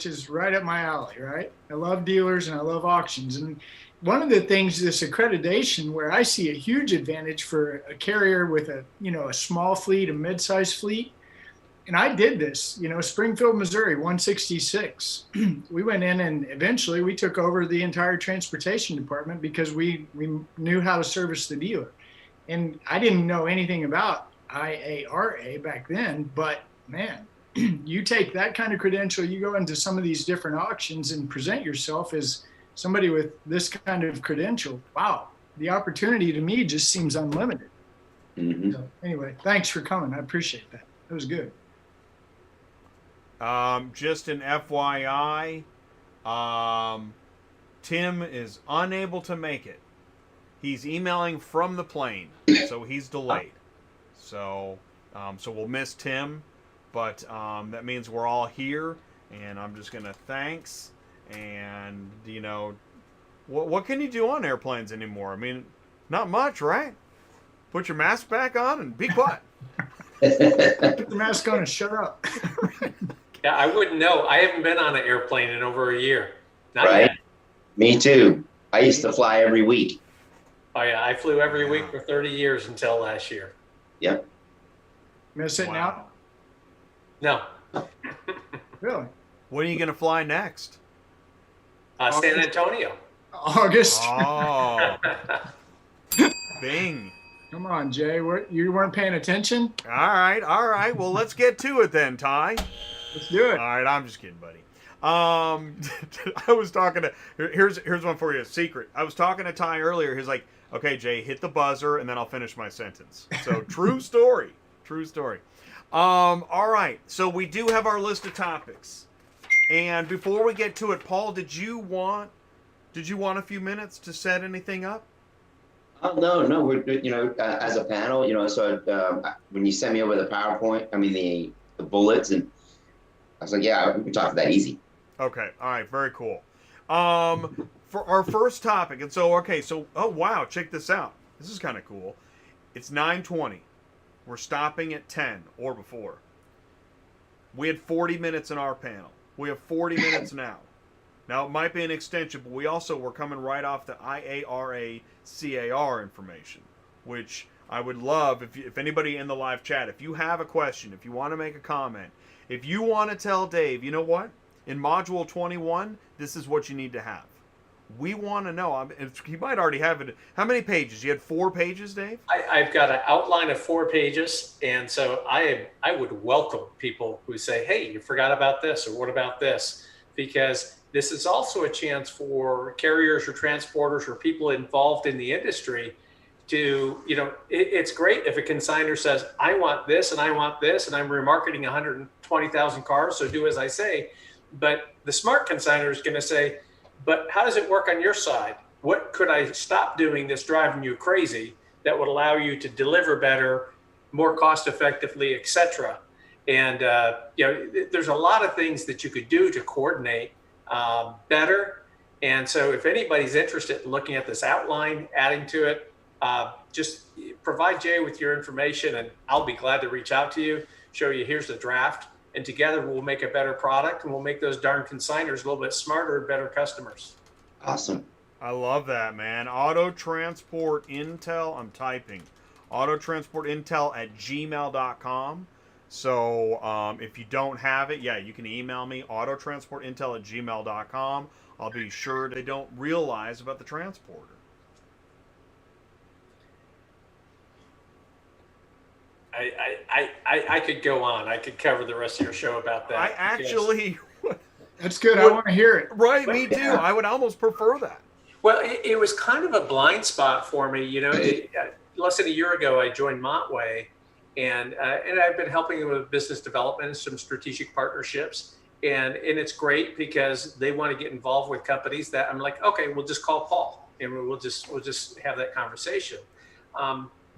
is right up my alley, right? I love dealers and I love auctions. And one of the things, this accreditation, where I see a huge advantage for a carrier with a small fleet, a mid-sized fleet. And I did this, Springfield, Missouri, 166. We went in and eventually we took over the entire transportation department because we knew how to service the dealer. And I didn't know anything about IARA back then, but man, you take that kind of credential, you go into some of these different auctions and present yourself as somebody with this kind of credential. Wow, the opportunity to me just seems unlimited. Mm-hmm. So anyway, thanks for coming. I appreciate that. It was good. Just an FYI, Tim is unable to make it. He's emailing from the plane, so he's delayed. So So we'll miss Tim, but that means we're all here, and I'm just gonna thanks. And what can you do on airplanes anymore? I mean, not much, right? Put your mask back on and be quiet. Put the mask on and shut up. Yeah, I wouldn't know. I haven't been on an airplane in over a year. Not Right. yet. Me too. I used to fly every week. Oh yeah, I flew every week for 30 years until last year. Yep. Miss it now? No, Really? When are you gonna fly next? San Antonio. August. Oh, Bing. Come on, Jay. You weren't paying attention? All right. Well, let's get to it then, Ty. Let's do it. All right, I'm just kidding, buddy. I was talking to here's one for you, a secret. I was talking to Ty earlier. He's like, "Okay, Jay, hit the buzzer, and then I'll finish my sentence." So true story. True story. All right. So we do have our list of topics, and before we get to it, Paul, did you want a few minutes to set anything up? Oh, no, we're, as a panel, so when you sent me over the PowerPoint, the bullets, and I was like, yeah, we can talk that easy. Okay. All right. Very cool. For our first topic, and so, oh, wow, check this out. This is kind of cool. It's 9:20. We're stopping at 10 or before. We had 40 minutes in our panel. We have 40 minutes now. Now, it might be an extension, but we're coming right off the IARA CAR information, which I would love if anybody in the live chat, if you have a question, if you want to make a comment, if you want to tell Dave, you know what? In module 21, this is what you need to have. We want to know. He might already have it. How many pages? You had 4 pages, Dave? I've got an outline of 4 pages, and so I would welcome people who say, "Hey, you forgot about this," or "What about this?" Because this is also a chance for carriers or transporters or people involved in the industry to, it's great if a consignor says, "I want this and I want this, and I'm remarketing 120,000 cars, so do as I say." But the smart consignor is going to say, "But how does it work on your side? What could I stop doing that's driving you crazy that would allow you to deliver better, more cost effectively, etc." And there's a lot of things that you could do to coordinate better. And so if anybody's interested in looking at this outline, adding to it, just provide Jay with your information, and I'll be glad to reach out to you, show you here's the draft, and together we'll make a better product, and we'll make those darn consignors a little bit smarter, better customers. Awesome. I love that, man. Auto Transport Intel, I'm typing. autotransportintel@gmail.com. So if you don't have it, you can email me, autotransportintel@gmail.com. I'll be sure they don't realize about the transporter. I could go on. I could cover the rest of your show about that. I actually... That's good. I want to hear it. Right, me too. I would almost prefer that. Well, it was kind of a blind spot for me. Less than a year ago, I joined Montway, and I've been helping them with business development and some strategic partnerships. And it's great because they want to get involved with companies that I'm like, okay, we'll just call Paul and we'll just have that conversation.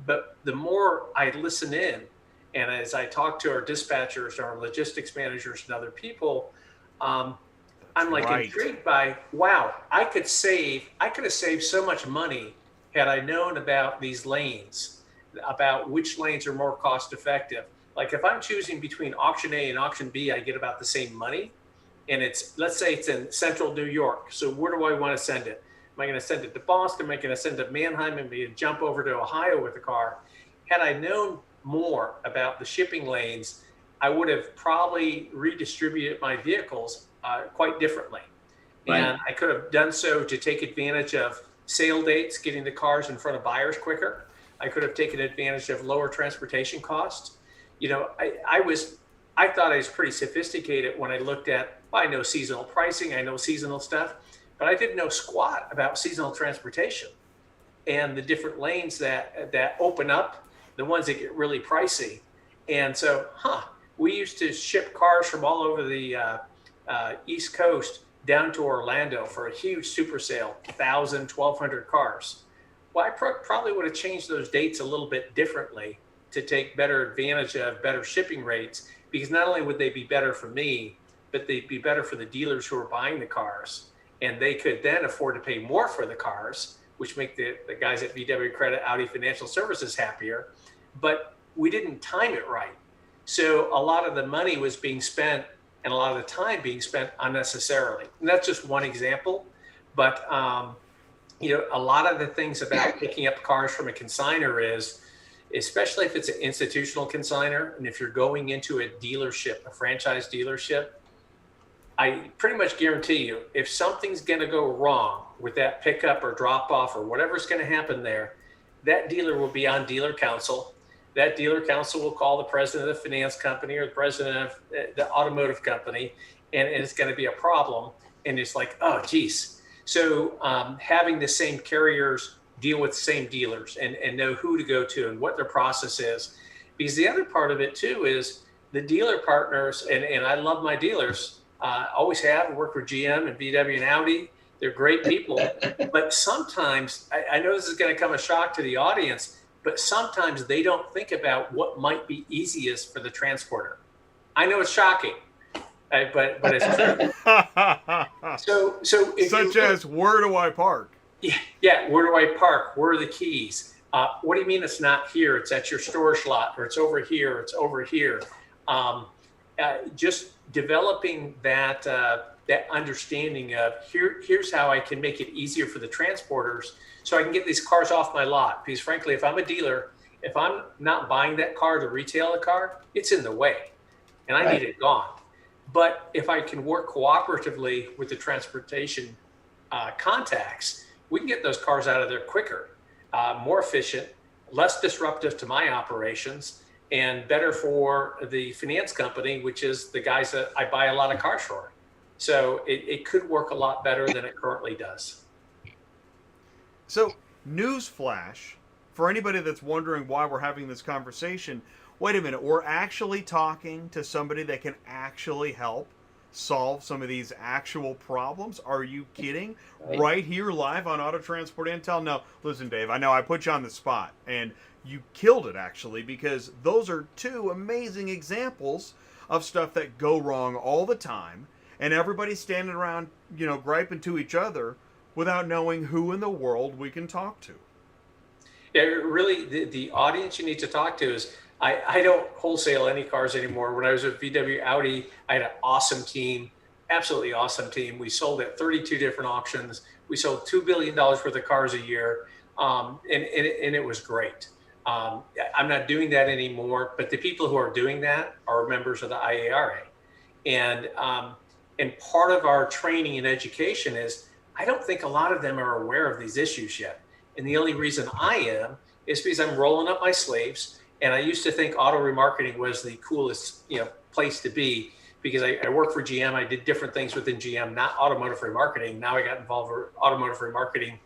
But the more I listen in, and as I talk to our dispatchers, our logistics managers, and other people, I'm like intrigued by, wow, I could have saved so much money had I known about these lanes, about which lanes are more cost effective. Like if I'm choosing between auction A and auction B, I get about the same money. And let's say it's in central New York. So where do I want to send it? Am I going to send it to Boston? Am I going to send it to Mannheim and jump over to Ohio with the car? Had I known more about the shipping lanes, I would have probably redistributed my vehicles quite differently. Right. And I could have done so to take advantage of sale dates, getting the cars in front of buyers quicker. I could have taken advantage of lower transportation costs. I thought I was pretty sophisticated when I looked at, I know seasonal pricing, I know seasonal stuff, but I didn't know squat about seasonal transportation and the different lanes that open up, the ones that get really pricey. And so, we used to ship cars from all over the East Coast down to Orlando for a huge super sale, 1,000, 1,200 cars. Well, I probably would have changed those dates a little bit differently to take better advantage of better shipping rates, because not only would they be better for me, but they'd be better for the dealers who are buying the cars. And they could then afford to pay more for the cars, which make the guys at VW Credit, Audi Financial Services happier. But we didn't time it right. So a lot of the money was being spent and a lot of the time being spent unnecessarily. And that's just one example. But, a lot of the things about picking up cars from a consignor is, especially if it's an institutional consignor, and if you're going into a dealership, a franchise dealership, I pretty much guarantee you, if something's going to go wrong with that pickup or drop off or whatever's going to happen there, that dealer will be on dealer council. That dealer council will call the president of the finance company or the president of the automotive company, and it's going to be a problem. And it's like, oh, geez. So having the same carriers deal with the same dealers and know who to go to and what their process is. Because the other part of it too is the dealer partners, and I love my dealers, always have worked for GM and VW and Audi. They're great people. But sometimes, I know this is going to come a shock to the audience, but sometimes they don't think about what might be easiest for the transporter. I know it's shocking, but it's true. So if Such as, where do I park? Yeah, where do I park? Where are the keys? What do you mean it's not here? It's at your storage lot, or it's over here, or it's over here. Just developing that understanding of here's how I can make it easier for the transporters so I can get these cars off my lot. Because frankly, if I'm a dealer, if I'm not buying that car to retail the car, it's in the way and I need it gone. But if I can work cooperatively with the transportation contacts, we can get those cars out of there quicker, more efficient, less disruptive to my operations, and better for the finance company, which is the guys that I buy a lot of cars for. So it could work a lot better than it currently does. So, newsflash, for anybody that's wondering why we're having this conversation, wait a minute, we're actually talking to somebody that can actually help solve some of these actual problems? Are you kidding? Right here live on Auto Transport Intel? No, listen, Dave, I know I put you on the spot, and you killed it, actually, because those are two amazing examples of stuff that go wrong all the time, and everybody's standing around, griping to each other without knowing who in the world we can talk to. Yeah, really, the audience you need to talk to is, I don't wholesale any cars anymore. When I was at VW Audi, I had an awesome team, absolutely awesome team. We sold at 32 different auctions. We sold $2 billion worth of cars a year, and it was great. I'm not doing that anymore, but the people who are doing that are members of the IARA. And part of our training and education is, I don't think a lot of them are aware of these issues yet. And the only reason I am is because I'm rolling up my sleeves. And I used to think auto remarketing was the coolest, place to be, because I worked for GM. I did different things within GM, not automotive remarketing. Now I got involved with automotive remarketing,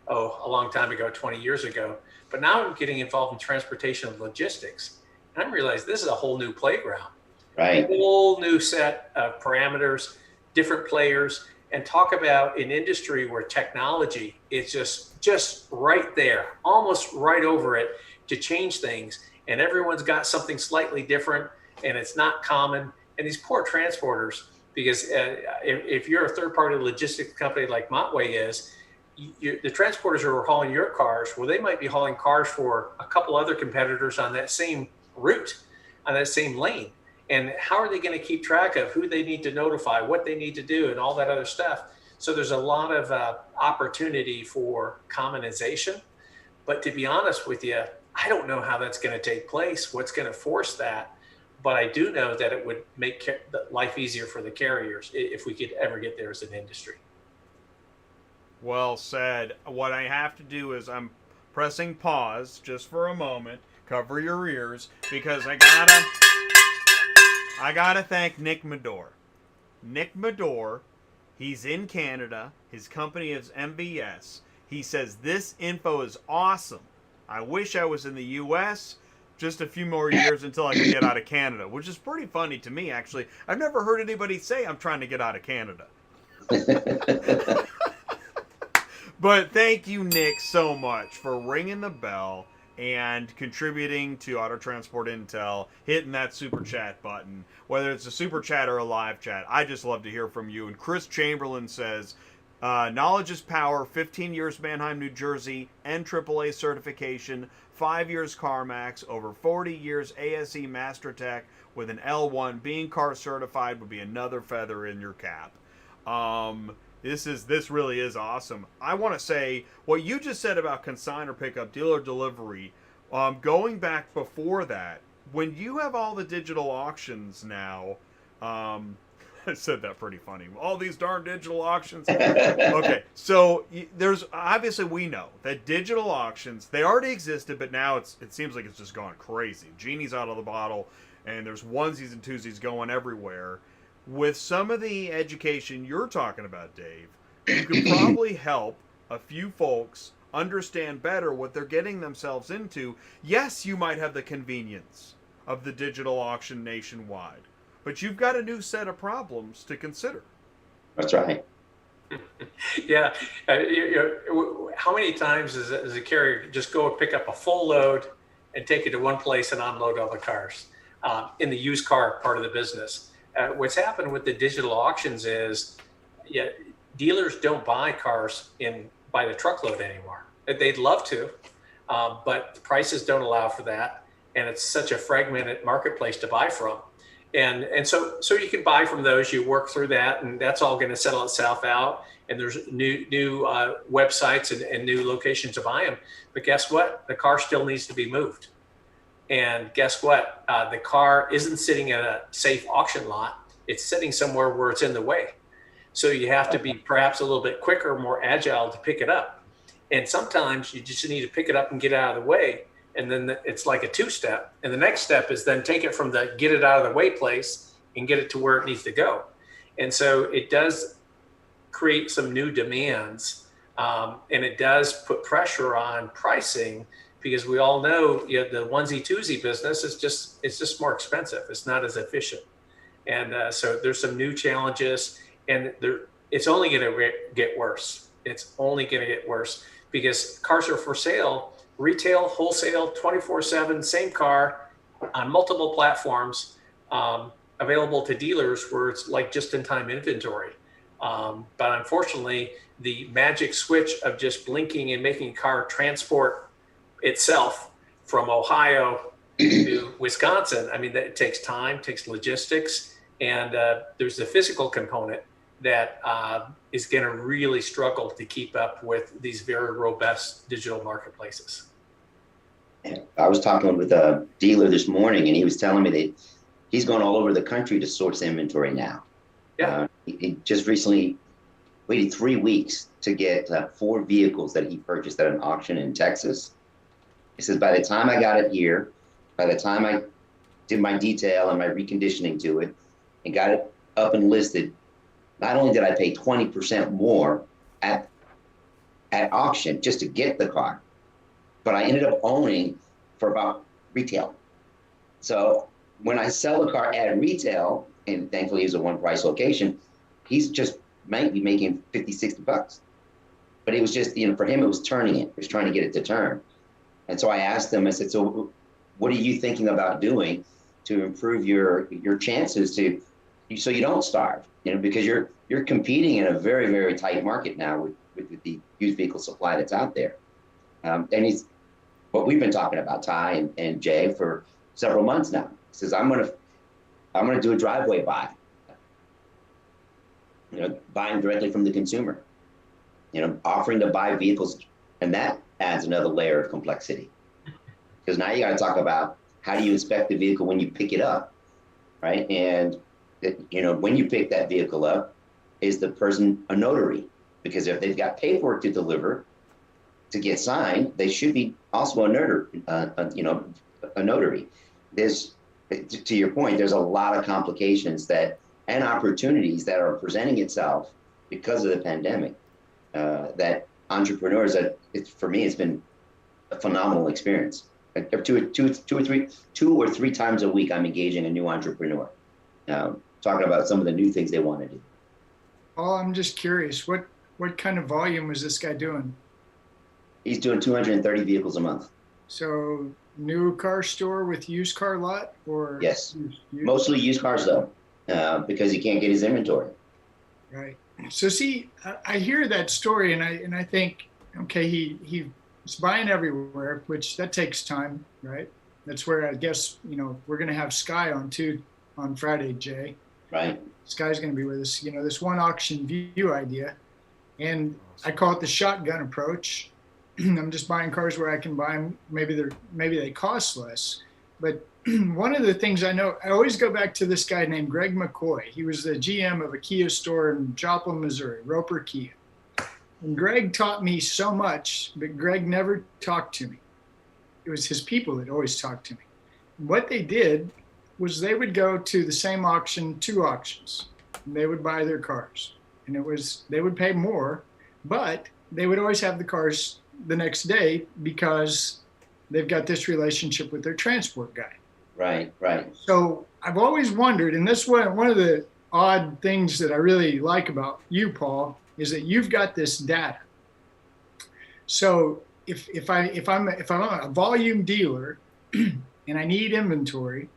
a long time ago, 20 years ago. But now I'm getting involved in transportation and logistics. And I realize this is a whole new playground, right? A whole new set of parameters, different players, and talk about an industry where technology is just right there, almost right over it to change things. And everyone's got something slightly different, and it's not common. And these poor transporters, because if you're a third-party logistics company like Montway is, the transporters who are hauling your cars, well, they might be hauling cars for a couple other competitors on that same route, on that same lane. And how are they going to keep track of who they need to notify, what they need to do, and all that other stuff? So there's a lot of opportunity for commonization. But to be honest with you, I don't know how that's going to take place, what's going to force that. But I do know that it would make life easier for the carriers if we could ever get there as an industry. Well said. What I have to do is I'm pressing pause just for a moment. Cover your ears, because I gotta thank Nick Medor. Nick Medor, he's in Canada. His company is MVS. He says this info is awesome. I wish I was in the U.S. Just a few more years until I can get out of Canada, which is pretty funny to me, actually. I've never heard anybody say I'm trying to get out of Canada. But thank you, Nick, so much for ringing the bell, and contributing to Auto Transport Intel, hitting that super chat button, whether it's a super chat or a live chat. I just love to hear from you. And Chris Chamberlain says, knowledge is power, 15 years Mannheim, New Jersey, and AAA certification, 5 years CarMax, over 40 years ASE MasterTech with an L1. Being car certified would be another feather in your cap. This really is awesome. I want to say what you just said about consignor pickup, dealer delivery. Going back before that, when you have all the digital auctions now, I said that pretty funny. All these darn digital auctions. Okay, so there's obviously we know that digital auctions, they already existed, but now it seems like it's just gone crazy. Genie's out of the bottle, and there's onesies and twosies going everywhere. With some of the education you're talking about, Dave, you could probably help a few folks understand better what they're getting themselves into. Yes, you might have the convenience of the digital auction nationwide, but you've got a new set of problems to consider. That's right. Yeah. How many times does a carrier just go and pick up a full load and take it to one place and unload all the cars in the used car part of the business? What's happened with the digital auctions is, dealers don't buy cars by the truckload anymore. They'd love to, but the prices don't allow for that, and it's such a fragmented marketplace to buy from. And so you can buy from those. You work through that, and that's all going to settle itself out. And there's new websites and new locations to buy them. But guess what? The car still needs to be moved. And guess what? The car isn't sitting at a safe auction lot. It's sitting somewhere where it's in the way. So you have to be perhaps a little bit quicker, more agile to pick it up. And sometimes you just need to pick it up and get it out of the way. And then it's like a two-step. And the next step is then take it from the get it out of the way place and get it to where it needs to go. And so it does create some new demands. And it does put pressure on pricing, because we all know, the onesie twosie business is just more expensive. It's not as efficient. And so there's some new challenges, and it's only going to get worse. It's only going to get worse because cars are for sale, retail, wholesale, 24/7, same car on multiple platforms, available to dealers where it's like just-in-time inventory. But unfortunately, the magic switch of just blinking and making car transport itself from Ohio to Wisconsin, I mean, that takes time, takes logistics, and there's the physical component that is going to really struggle to keep up with these very robust digital marketplaces. I was talking with a dealer this morning, and he was telling me that he's going all over the country to source inventory now. Yeah. He just recently waited 3 weeks to get 4 vehicles that he purchased at an auction in Texas. He says, by the time I got it here, by the time I did my detail and my reconditioning to it and got it up and listed, not only did I pay 20% more at auction just to get the car, but I ended up owning for about retail. So when I sell the car at retail, and thankfully it's a one price location, he's just might be making 50, 60 bucks. But it was just, for him, it was turning it. He was trying to get it to turn. And so I asked him, I said, so what are you thinking about doing to improve your chances so you don't starve, because you're competing in a very, very tight market now with the used vehicle supply that's out there. And he's what we've been talking about, Ty and Jay, for several months now. He says, I'm gonna do a driveway buy, buying directly from the consumer, offering to buy vehicles, and that adds another layer of complexity. Because now you got to talk about how do you inspect the vehicle when you pick it up, right? And when you pick that vehicle up, is the person a notary? Because if they've got paperwork to deliver to get signed, they should be also a notary. There's, to your point, there's a lot of complications and opportunities that are presenting itself because of the pandemic. That entrepreneurs, for me, it's been a phenomenal experience. Two or three times a week, I'm engaging a new entrepreneur, talking about some of the new things they want to do. Oh, I'm just curious, what kind of volume is this guy doing? He's doing 230 vehicles a month. So new car store with used car lot, or Yes, mostly used cars though, because he can't get his inventory. Right. So see, I hear that story, and I think, okay, he's buying everywhere, which that takes time, right? That's where I guess we're going to have Sky on too on Friday, Jay. Right. Sky's going to be with us. This one auction view idea, and I call it the shotgun approach. I'm just buying cars where I can buy them. Maybe they cost less, but one of the things I know, I always go back to this guy named Greg McCoy. He was the GM of a Kia store in Joplin, Missouri, Roper Kia. And Greg taught me so much, but Greg never talked to me. It was his people that always talked to me. What they did was they would go to the same auction, 2 auctions, and they would buy their cars. And they would pay more, but they would always have the cars the next day because they've got this relationship with their transport guy. Right. So I've always wondered, and this one of the odd things that I really like about you, Paul, is that you've got this data. So if I'm a volume dealer and I need inventory,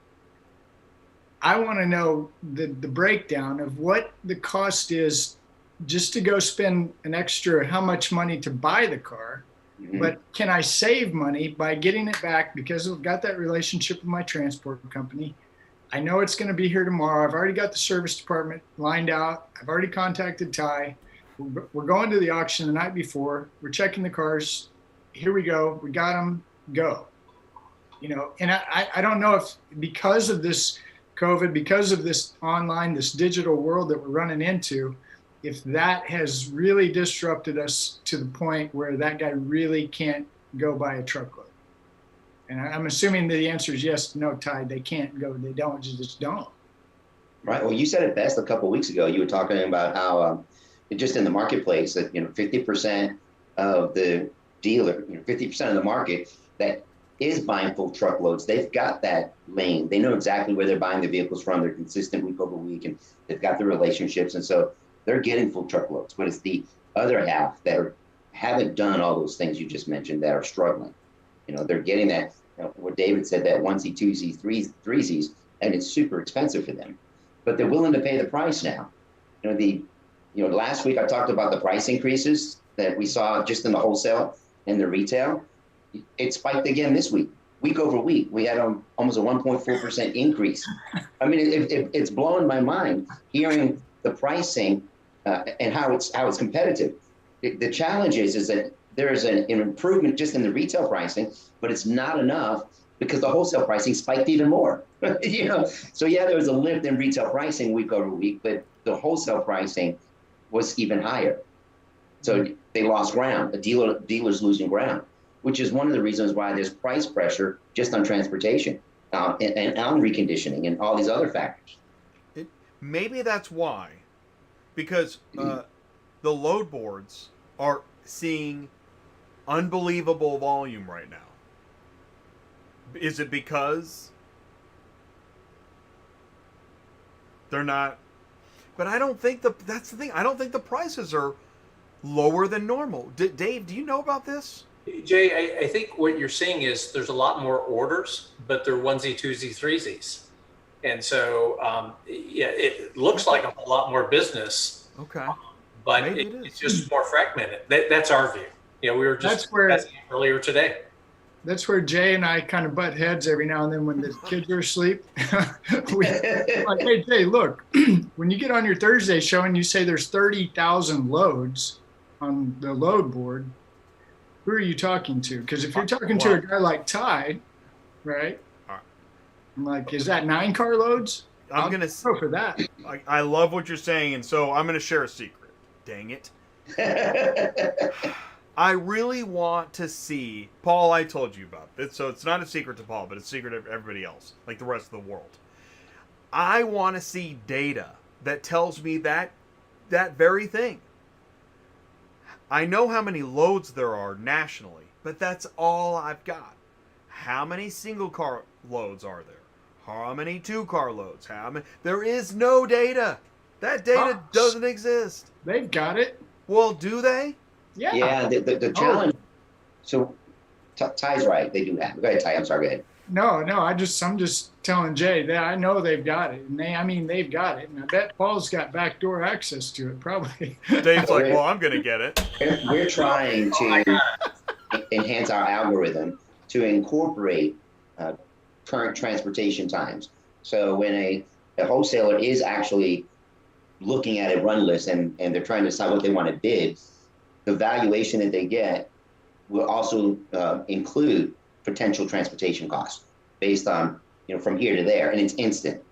I want to know the breakdown of what the cost is just to go spend an extra how much money to buy the car. Mm-hmm. But can I save money by getting it back because I've got that relationship with my transport company? I know it's going to be here tomorrow. I've already got the service department lined out. I've already contacted Ty. We're going to the auction the night before. We're checking the cars. Here we go. We got them. Go. And I don't know if because of this COVID, because of this online, this digital world that we're running into, if that has really disrupted us to the point where that guy really can't go buy a truckload. And I'm assuming that the answer is yes, no, Ty, they can't go, they just don't. Right. Well, you said it best a couple of weeks ago. You were talking about how just in the marketplace that 50% of the dealer, 50% of the market that is buying full truckloads, they've got that lane. They know exactly where they're buying the vehicles from. They're consistent week over week, and they've got the relationships, and so they're getting full truckloads. But it's the other half that haven't done all those things you just mentioned that are struggling. They're getting that. What David said, that 1Z, 2Z, 3Zs, and it's super expensive for them, but they're willing to pay the price now. Last week I talked about the price increases that we saw just in the wholesale and the retail. It spiked again this week, week over week. We had almost a 1.4% increase. I mean, it's blowing my mind hearing the pricing and how it's competitive. The challenge is that there is an improvement just in the retail pricing, but it's not enough because the wholesale pricing spiked even more. So yeah, there was a lift in retail pricing week over week, but the wholesale pricing was even higher. So they lost ground. The dealer's losing ground, which is one of the reasons why there's price pressure just on transportation and on reconditioning and all these other factors. Maybe that's why, because the load boards are seeing unbelievable volume right now. Is it because they're not? But I don't think that's the thing. I don't think the prices are lower than normal. Dave, do you know about this? Jay, I think what you're seeing is there's a lot more orders, but they're 1Z, 2Z, 3Zs. And so, it looks like a whole lot more business. Okay. But it's just more fragmented. That's our view. We were just earlier today. That's where Jay and I kind of butt heads every now and then when the kids are asleep. Like, hey, Jay, look, when you get on your Thursday show and you say there's 30,000 loads on the load board, who are you talking to? Because if you're talking to a guy like Ty, right? I'm like, is that 9 car loads? I'm going to go for that. I love what you're saying, and so I'm going to share a secret. Dang it. I really want to see, Paul, I told you about it, so it's not a secret to Paul, but it's a secret to everybody else, like the rest of the world. I want to see data that tells me that very thing. I know how many loads there are nationally, but that's all I've got. How many single car loads are there? How many 2-car loads? How many? There is no data. That data doesn't exist. They've got it. Well, do they? Yeah. Yeah, the challenge. So Ty's right. They do have it. Go ahead, Ty. I'm sorry. Go ahead. No, I'm just telling Jay that I know they've got it, and they've got it, and I bet Paul's got backdoor access to it, probably. Dave's like, well, I'm gonna get it. We're trying to enhance our algorithm to incorporate current transportation times. So when a wholesaler is actually looking at a run list and they're trying to decide what they want to bid, the valuation that they get will also include potential transportation costs based on, from here to there, and it's instant.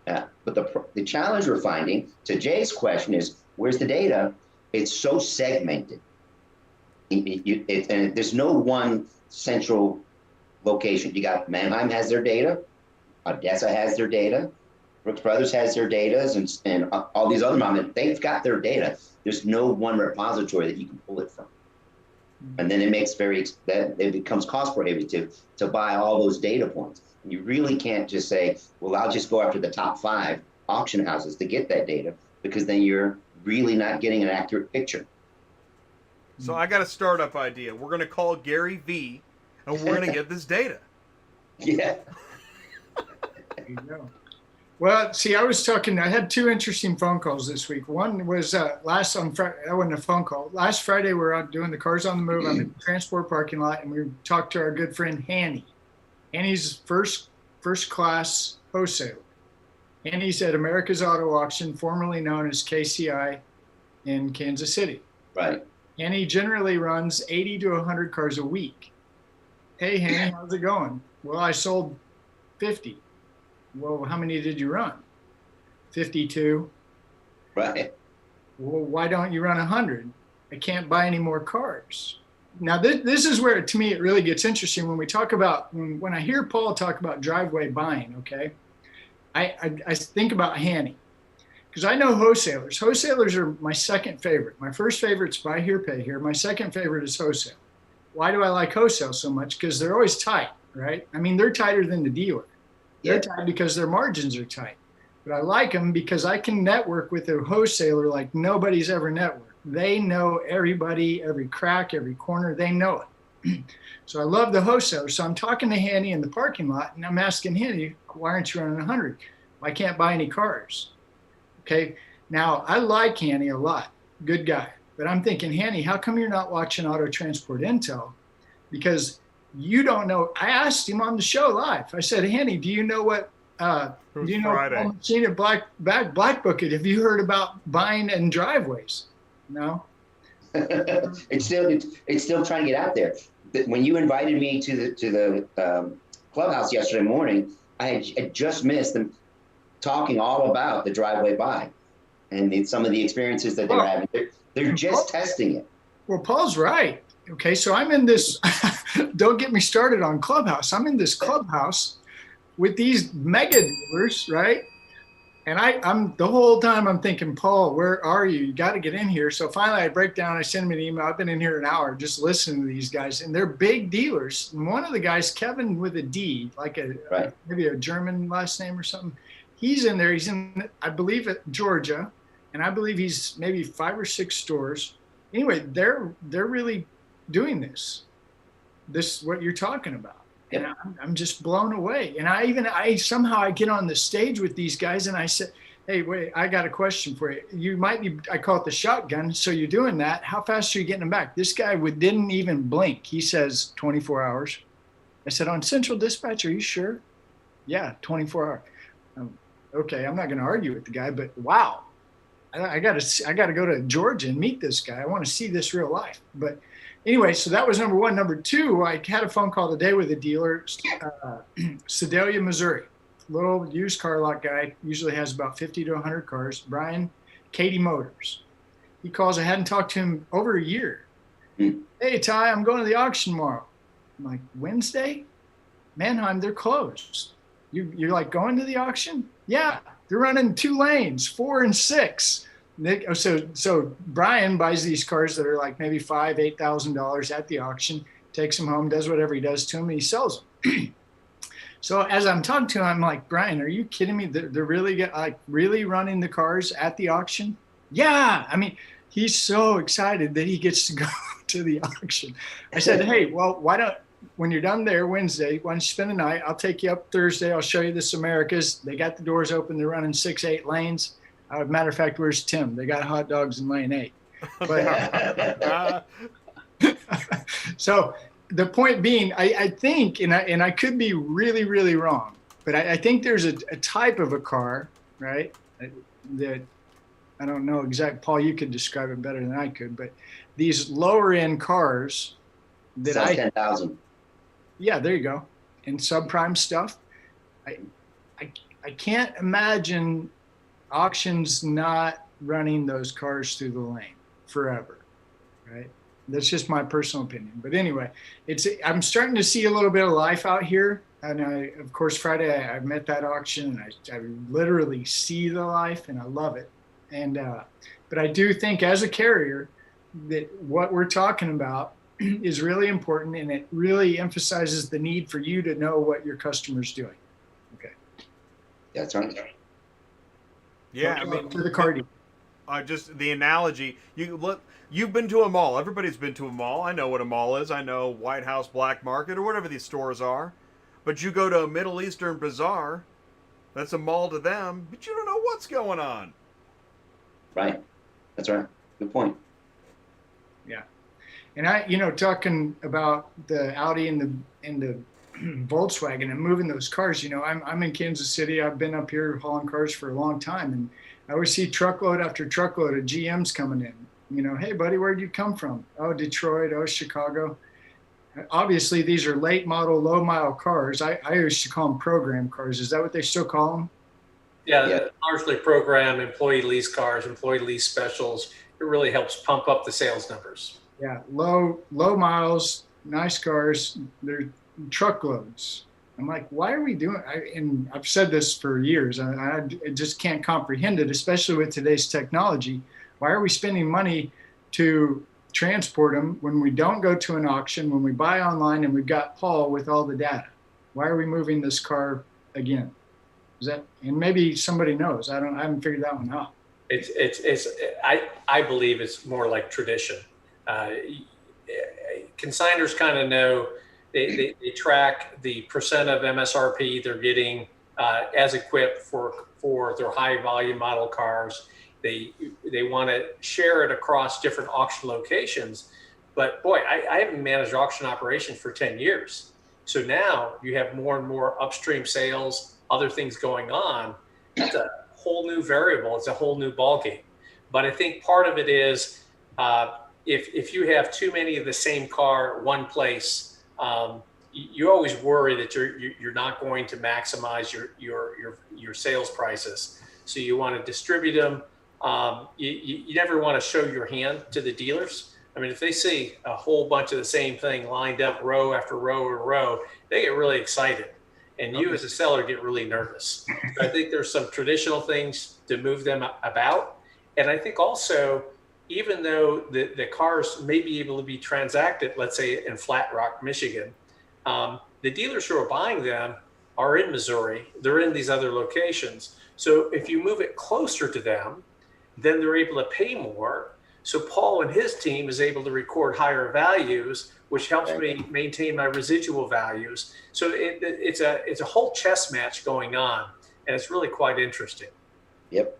But the challenge we're finding, to Jay's question, is where's the data? It's so segmented. And there's no one central location. You got Manheim has their data, Odessa has their data, Brooks Brothers has their data, and all these other moments, they've got their data. There's no one repository that you can pull it from. And then it becomes cost prohibitive to buy all those data points. And you really can't just say, well, I'll just go after the top 5 auction houses to get that data, because then you're really not getting an accurate picture. So I got a startup idea. We're going to call Gary V, and we're going to get this data. Yeah. There you go. Well, see, I had 2 interesting phone calls this week. One was last on Friday. That wasn't a phone call. Last Friday, we were out doing the Cars on the Move on the transport parking lot, and we talked to our good friend Hanny. Hanny's first class wholesaler. Hanny's at America's Auto Auction, formerly known as KCI in Kansas City. Right. Hanny generally runs 80 to 100 cars a week. Hey, Hanny, how's it going? Well, I sold 50. Well, how many did you run? 52. Right. Well, why don't you run 100? I can't buy any more cars. Now, this is where, to me, it really gets interesting when we talk about, when I hear Paul talk about driveway buying, okay, I think about Hanny. Because I know wholesalers. Wholesalers are my second favorite. My first favorite's buy here, pay here. My second favorite is wholesale. Why do I like wholesale so much? Because they're always tight, right? I mean, they're tighter than the dealer. They're tight because their margins are tight. But I like them because I can network with a wholesaler like nobody's ever networked. They know everybody, every crack, every corner. They know it. So I love the wholesaler. So I'm talking to Hanny in the parking lot, and I'm asking Hanny, why aren't you running 100? I can't buy any cars. Okay. Now, I like Hanny a lot. Good guy. But I'm thinking, Hanny, how come you're not watching Auto Transport Intel? Because you don't know. I asked him on the show live. I said, Hanny, do you know what, do you know Paul Machine Black Book it? Have you heard about buying in driveways? No. It's still trying to get out there. When you invited me to the clubhouse yesterday morning, I had just missed them talking all about the driveway buy and some of the experiences that they're having. They're just testing it. Well, Paul's right. Okay, so I'm in this, don't get me started on Clubhouse. I'm in this clubhouse with these mega dealers, right? And I'm the whole time I'm thinking, Paul, where are you? You got to get in here. So finally I break down, I send him an email. I've been in here an hour just listening to these guys, and they're big dealers. And one of the guys, Kevin with a D, like maybe a German last name or something, he's in there. He's in, I believe, at Georgia, and I believe he's maybe 5 or 6 stores. Anyway, they're really doing this what you're talking about. And I'm just blown away. And I somehow get on the stage with these guys and I said, hey, wait, I got a question for you. You might be, I call it the shotgun. So you're doing that. How fast are you getting them back? This guy didn't even blink. He says 24 hours. I said, on Central Dispatch, are you sure? Yeah, 24 hours. Okay, I'm not going to argue with the guy, but wow. I got to go to Georgia and meet this guy. I want to see this real life. But anyway, so that was number one. Number two, I had a phone call today with a dealer, Sedalia, Missouri. Little used car lot guy, usually has about 50 to 100 cars. Brian, Katie Motors. He calls. I hadn't talked to him over a year. Hey, Ty, I'm going to the auction tomorrow. I'm like, Wednesday? Manheim, they're closed. You're like going to the auction? Yeah, they're running 2 lanes, 4 and 6. So Brian buys these cars that are like maybe $5,000, $8,000 at the auction, takes them home, does whatever he does to them, and he sells them. So as I'm talking to him, I'm like, Brian, are you kidding me? They're really running the cars at the auction? Yeah. I mean, he's so excited that he gets to go to the auction. I said, hey, well, why don't when you're done there Wednesday, why don't you spend the night? I'll take you up Thursday. I'll show you this Americas. They got the doors open. They're running 6-8 lanes. Matter of fact, where's Tim? They got hot dogs in lane 8. But, so the point being, I think, and I could be really, really wrong, but I think there's a type of a car, right, that I don't know exactly. Paul, you could describe it better than I could, but these lower end cars that Size 10,000. Yeah, there you go. And subprime stuff. I can't imagine auctions not running those cars through the lane forever, right? That's just my personal opinion. But anyway, I'm starting to see a little bit of life out here. And of course, Friday I met that auction, and I literally see the life, and I love it. And but I do think as a carrier that what we're talking about is really important, and it really emphasizes the need for you to know what your customer's doing. Okay. That's right. Yeah, I mean, to the car dealer. Just the analogy. You've been to a mall. Everybody's been to a mall. I know what a mall is. I know White House Black Market or whatever these stores are. But you go to a Middle Eastern bazaar, that's a mall to them, but you don't know what's going on. Right. That's right. Good point. Yeah. And talking about the Audi and the Volkswagen and moving those cars, I'm in Kansas City. I've been up here hauling cars for a long time, and I always see truckload after truckload of GMs coming in. Hey buddy, where'd you come from? Oh, Detroit. Oh, Chicago. Obviously, these are late model, low mile cars. I used to call them program cars. Is that what they still call them? Yeah. Largely program, employee lease cars, employee lease specials. It really helps pump up the sales numbers. Yeah, low miles, nice cars. They're truckloads. I'm like, why are we doing? And I've said this for years. I just can't comprehend it, especially with today's technology. Why are we spending money to transport them when we don't go to an auction, when we buy online and we've got Paul with all the data? Why are we moving this car again? And maybe somebody knows. I haven't figured that one out. I believe it's more like tradition. Consignors kind of know, they track the percent of MSRP they're getting as equipped for their high volume model cars. They want to share it across different auction locations. But boy, I haven't managed auction operations for 10 years. So now you have more and more upstream sales, other things going on. That's a whole new variable. It's a whole new ballgame. But I think part of it is if you have too many of the same car one place, you always worry that you're not going to maximize your sales prices. So you want to distribute them. You never want to show your hand to the dealers. I mean, if they see a whole bunch of the same thing lined up row after row or row, they get really excited. And you as a seller get really nervous. So I think there's some traditional things to move them about. And I think also, even though the cars may be able to be transacted, let's say in Flat Rock, Michigan, the dealers who are buying them are in Missouri. They're in these other locations. So if you move it closer to them, then they're able to pay more. So Paul and his team is able to record higher values, which helps me maintain my residual values. So it's a whole chess match going on, and it's really quite interesting. Yep.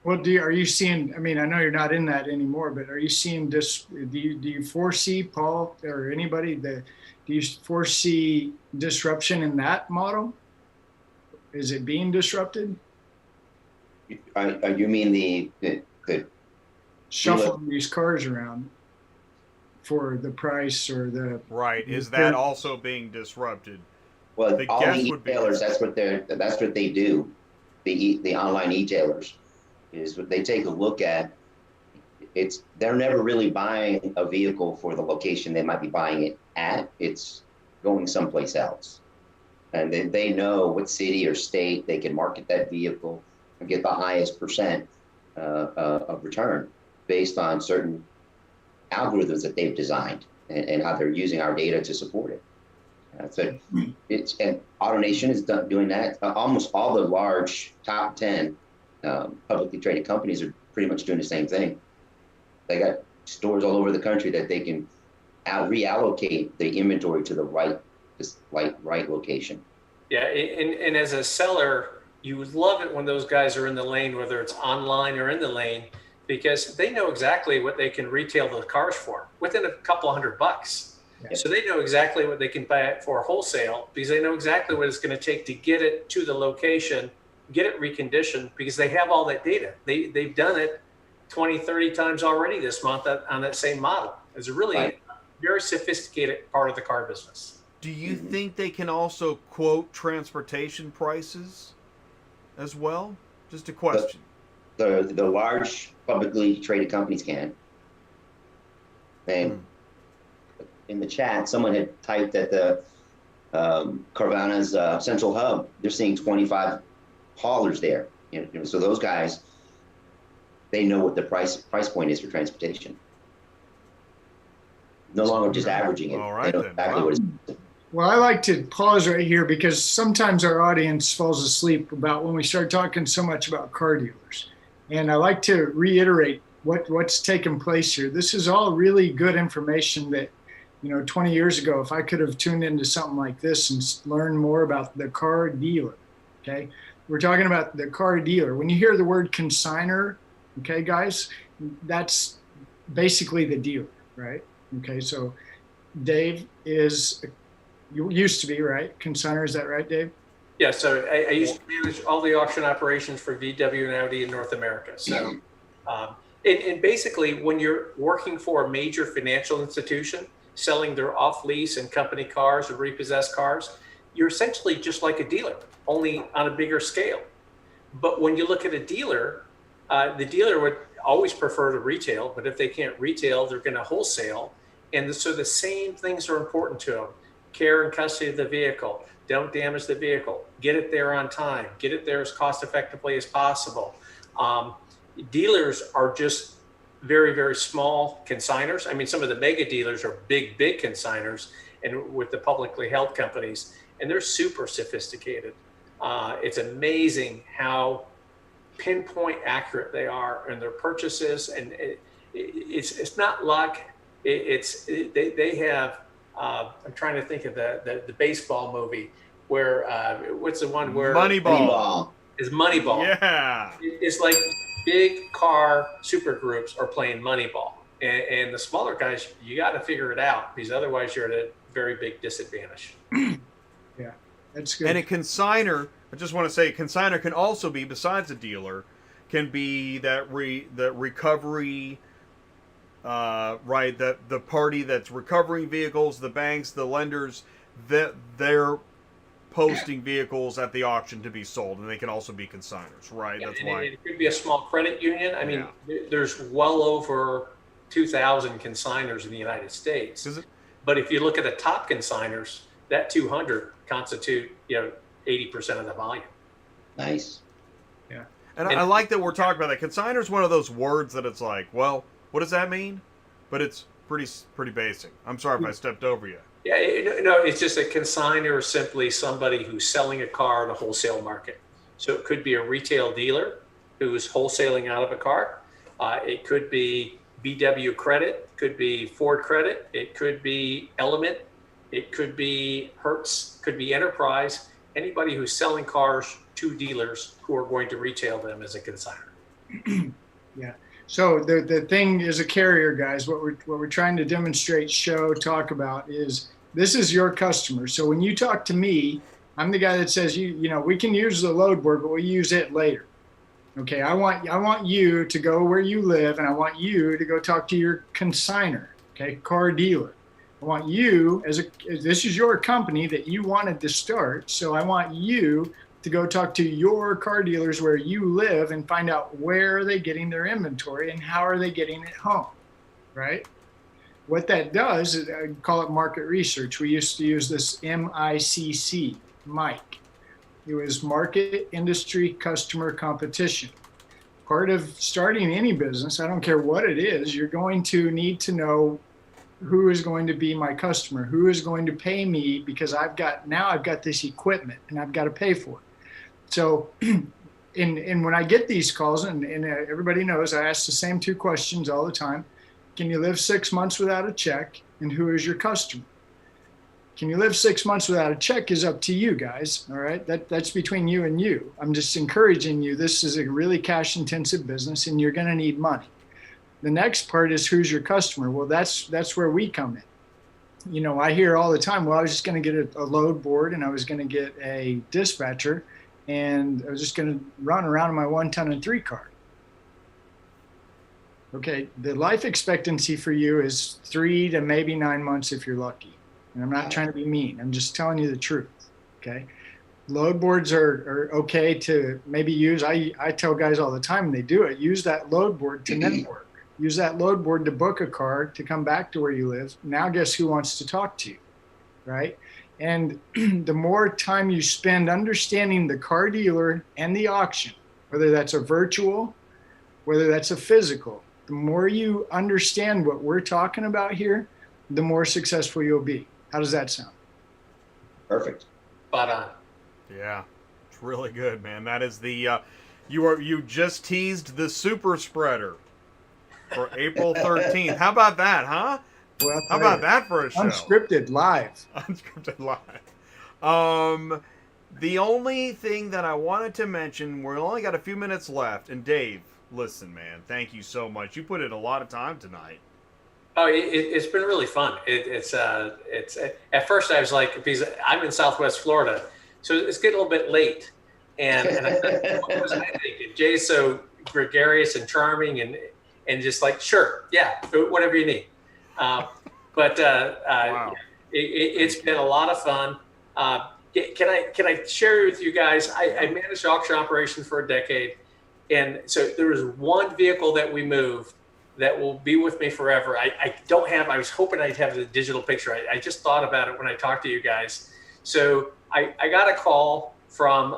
Well, are you seeing? I mean, I know you're not in that anymore, but are you seeing this? Do you foresee, Paul or anybody, do you foresee disruption in that model? Is it being disrupted? You mean the shuffling these cars around for the price or the right? Is that also being disrupted? Well, all the e-tailers, that's what they do. The online e-tailers is what they take a look at. They're never really buying a vehicle for the location they might be buying it at. It's going someplace else, and they know what city or state they can market that vehicle and get the highest percent of return based on certain algorithms that they've designed and how they're using our data to support it. So and AutoNation is doing that. Almost all the large top 10 publicly traded companies are pretty much doing the same thing. They got stores all over the country that they can reallocate the inventory to the right location. Yeah, and as a seller, you would love it when those guys are in the lane, whether it's online or in the lane, because they know exactly what they can retail the cars for within a couple $100. Yeah. So they know exactly what they can buy it for wholesale, because they know exactly what it's going to take to get it to the location, get it reconditioned, because they have all that data. They've done it 20, 30 times already this month on that same model. It's a really very sophisticated part of the car business. Do you think they can also quote transportation prices as well? Just a question. The large publicly traded companies can. And in the chat, someone had typed that the Carvana's central hub, they're seeing 25 haulers there. So those guys, they know what the price point is for transportation. No longer just averaging it. All right, they know then. exactly what it is. Well, I like to pause right here because sometimes our audience falls asleep about when we start talking so much about car dealers. And I like to reiterate what's taken place here. This is all really good information that, 20 years ago, if I could have tuned into something like this and learned more about the car dealer, okay? We're talking about the car dealer. When you hear the word consignor, okay, guys, that's basically the dealer, right? Okay, so Dave you used to be, right? Consignor, is that right, Dave? Yeah, so I used to manage all the auction operations for VW and Audi in North America. So, and basically, when you're working for a major financial institution, selling their off-lease and company cars or repossessed cars, you're essentially just like a dealer, only on a bigger scale. But when you look at a dealer, the dealer would always prefer to retail, but if they can't retail, they're going to wholesale. And so the same things are important to them. Care and custody of the vehicle. Don't damage the vehicle. Get it there on time. Get it there as cost effectively as possible. Dealers are just very, very small consignors. I mean, some of the mega dealers are big consignors, and with the publicly held companies, and they're super sophisticated. It's amazing how pinpoint accurate they are in their purchases, and it's not luck. They have. I'm trying to think of the baseball movie where what's the one where Moneyball is Moneyball. Yeah, it's like big car super groups are playing Moneyball, and the smaller guys, you got to figure it out, because otherwise you're at a very big disadvantage. Yeah, that's good. and a consignor, I just want to say, a consignor can also be, besides a dealer, can be that recovery. Right, that the party that's recovering vehicles, the banks, the lenders, that they're posting vehicles at the auction to be sold, and they can also be consignors, right? Yeah, that's and why it could be a small credit union. I mean, there's well over 2,000 consignors in the United States. But if you look at the top consignors, that 200 constitute 80% of the volume. Nice. Yeah, and I like that we're talking about that. Consignor is one of those words that it's like, well, what does that mean? But it's pretty basic. I'm sorry if I stepped over you. Yeah, no, it's just a consignor is simply somebody who's selling a car in a wholesale market. So it could be a retail dealer who's wholesaling out of a car. It could be VW Credit, could be Ford Credit, it could be Element, it could be Hertz, could be Enterprise. Anybody who's selling cars to dealers who are going to retail them as a consignor. Yeah. So the thing is, a carrier, guys, what we're trying to demonstrate, talk about is, this is your customer. So when you talk to me, I'm the guy that says, we can use the load board, but we'll use it later. Okay, I want you to go where you live, and I want you to go talk to your consignor, okay, car dealer. I want you, this is your company that you wanted to start, so I want you to go talk to your car dealers where you live and find out where are they getting their inventory and how are they getting it home, right? What that does is, I call it market research. We used to use this MICC, Mike. It was market, industry, customer, competition. Part of starting any business, I don't care what it is, you're going to need to know who is going to be my customer, who is going to pay me, because I've got this equipment and I've got to pay for it. So and when I get these calls, and everybody knows I ask the same two questions all the time. Can you live 6 months without a check? And who is your customer? Can you live 6 months without a check is up to you guys. All right. That's between you and you. I'm just encouraging you. This is a really cash intensive business and you're going to need money. The next part is who's your customer? Well, that's where we come in. You know, I hear all the time, well, I was just going to get a load board and I was going to get a dispatcher and I was just going to run around in my 1 ton and 3 car. Okay, the life expectancy for you is 3 to maybe 9 months if you're lucky. And I'm not trying to be mean. I'm just telling you the truth. Okay, load boards are okay to maybe use. I tell guys all the time, and they do it. Use that load board to network. Use that load board to book a car to come back to where you live. Now guess who wants to talk to you, right? And the more time you spend understanding the car dealer and the auction, whether that's a virtual, whether that's a physical, the more you understand what we're talking about here, the more successful you'll be. How does that sound? Perfect. Spot on. Yeah, it's really good, man. That is the you just teased the super spreader for April 13th. How about that, huh? Well, how about that for a show? Unscripted live. Unscripted live. The only thing that I wanted to mention, we're only got a few minutes left, and Dave, listen, man, thank you so much. You put in a lot of time tonight. Oh, it's been really fun. It's at first I was like, because I'm in Southwest Florida, so it's getting a little bit late, and I thought, what was I thinking? Jay's so gregarious and charming, and just like, sure, yeah, whatever you need. Wow. It's been a lot of fun. Can I share with you guys? I managed auction operations for a decade, and so there was one vehicle that we moved that will be with me forever. I was hoping I'd have the digital picture. I just thought about it when I talked to you guys. So I got a call from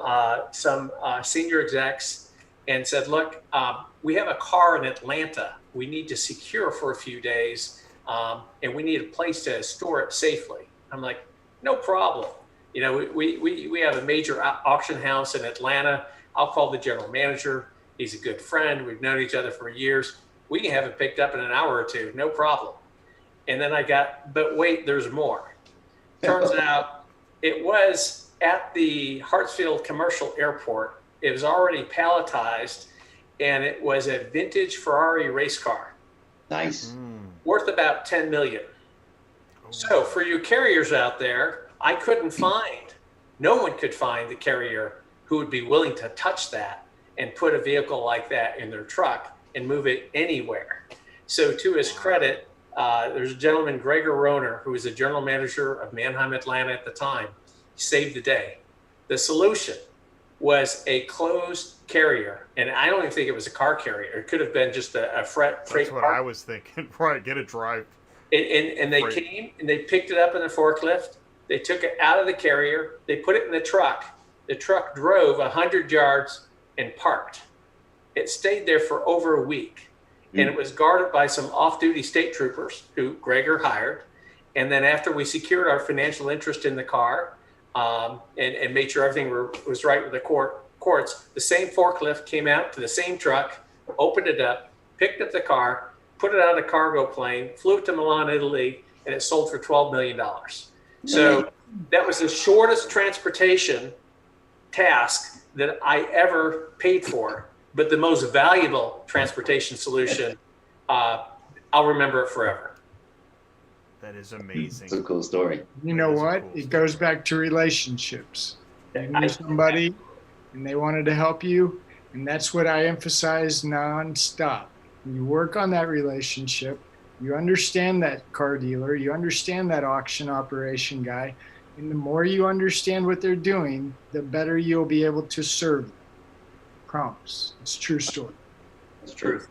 some senior execs and said, look, we have a car in Atlanta we need to secure for a few days, and we need a place to store it safely. I'm like, no problem. You know, we have a major auction house in Atlanta. I'll call the general manager. He's a good friend. We've known each other for years. We can have it picked up in an hour or two, no problem. And then but wait, there's more. Turns out it was at the Hartsfield Commercial Airport. It was already palletized, and it was a vintage Ferrari race car. Nice. Worth about $10 million. So for you carriers out there, no one could find the carrier who would be willing to touch that and put a vehicle like that in their truck and move it anywhere. So to his credit, there's a gentleman, Gregor Roner, who was the general manager of Mannheim, Atlanta at the time. He saved the day. The solution was a closed carrier, and I don't even think it was a car carrier. It could have been just a freight. That's what I was thinking. Right, get a drive. And they came and they picked it up in the forklift. They took it out of the carrier. They put it in the truck. The truck drove 100 yards and parked. It stayed there for over a week, and it was guarded by some off-duty state troopers who Gregor hired. And then after we secured our financial interest in the car and made sure everything was right with the courts, the same forklift came out to the same truck, opened it up, picked up the car, put it on a cargo plane, flew it to Milan, Italy, and it sold for $12 million. So that was the shortest transportation task that I ever paid for, but the most valuable transportation solution. I'll remember it forever. That is amazing. It's a cool story. You know what? It goes back to relationships. You knew somebody and they wanted to help you, and that's what I emphasize nonstop. You work on that relationship. You understand that car dealer. You understand that auction operation guy. And the more you understand what they're doing, the better you'll be able to serve them. Promise. It's a true story. That's true.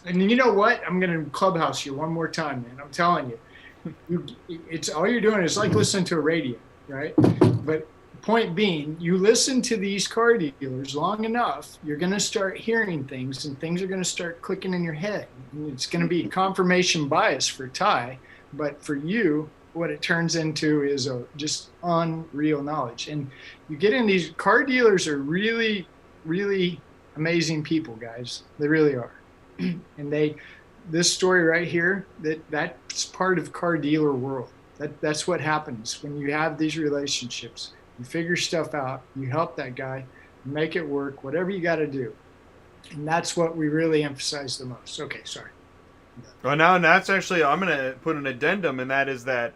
And you know what? I'm going to clubhouse you one more time, man. I'm telling you. It's all you're doing is like listening to a radio, right? But point being, you listen to these car dealers long enough, you're going to start hearing things, and things are going to start clicking in your head. And it's going to be confirmation bias for Ty, but for you, what it turns into is just unreal knowledge. And you get in these car dealers are really, really amazing people, guys. They really are. And this story right here, that's part of car dealer world. That's what happens when you have these relationships. You figure stuff out, you help that guy, make it work, whatever you got to do. And that's what we really emphasize the most. Okay, sorry. Well, now, and that's actually, I'm going to put an addendum, and that is that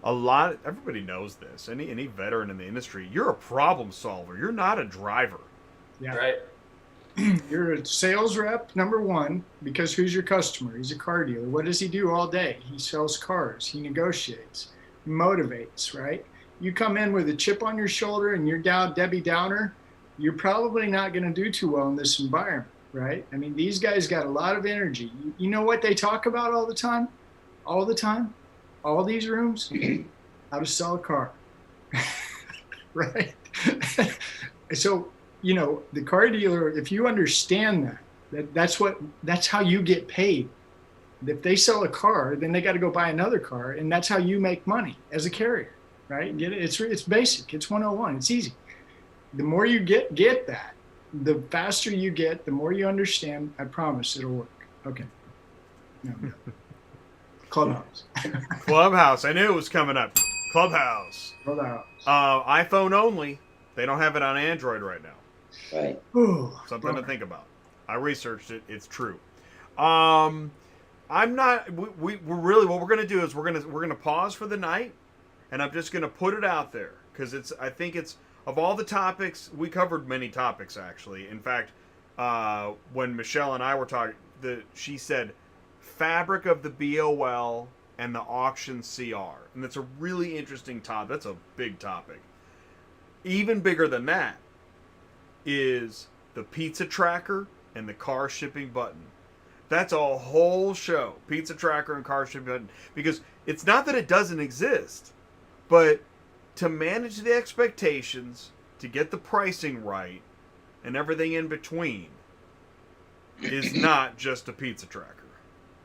everybody knows this. Any veteran in the industry, you're a problem solver. You're not a driver. Yeah. Right. You're a sales rep, number one, because who's your customer? He's a car dealer. What does he do all day? He sells cars. He negotiates. He motivates, right? You come in with a chip on your shoulder and you're down Debbie Downer, you're probably not going to do too well in this environment, right? I mean, these guys got a lot of energy. You know what they talk about all the time? All the time? All these rooms? How to sell a car, right? So, you know, the car dealer, if you understand that's how you get paid. If they sell a car, then they got to go buy another car, and that's how you make money as a carrier, right? Get it? It's basic. It's 101. It's easy. The more you get that, the faster you get, the more you understand. I promise it'll work. Okay. No. Clubhouse. Clubhouse. I knew it was coming up. Clubhouse. iPhone only. They don't have it on Android right now. Right. Ooh, Something to think about. I researched it. It's true. I'm not. We're really, what we're gonna do is we're gonna pause for the night, and I'm just gonna put it out there because I think it's of all the topics we covered many topics actually. In fact, when Michele and I were talking, she said fabric of the BOL and the auction CR, and that's a really interesting topic. That's a big topic. Even bigger than that is the pizza tracker and the car shipping button. That's a whole show. Pizza tracker and car shipping button. Because it's not that it doesn't exist, but to manage the expectations, to get the pricing right, and everything in between is not just a pizza tracker.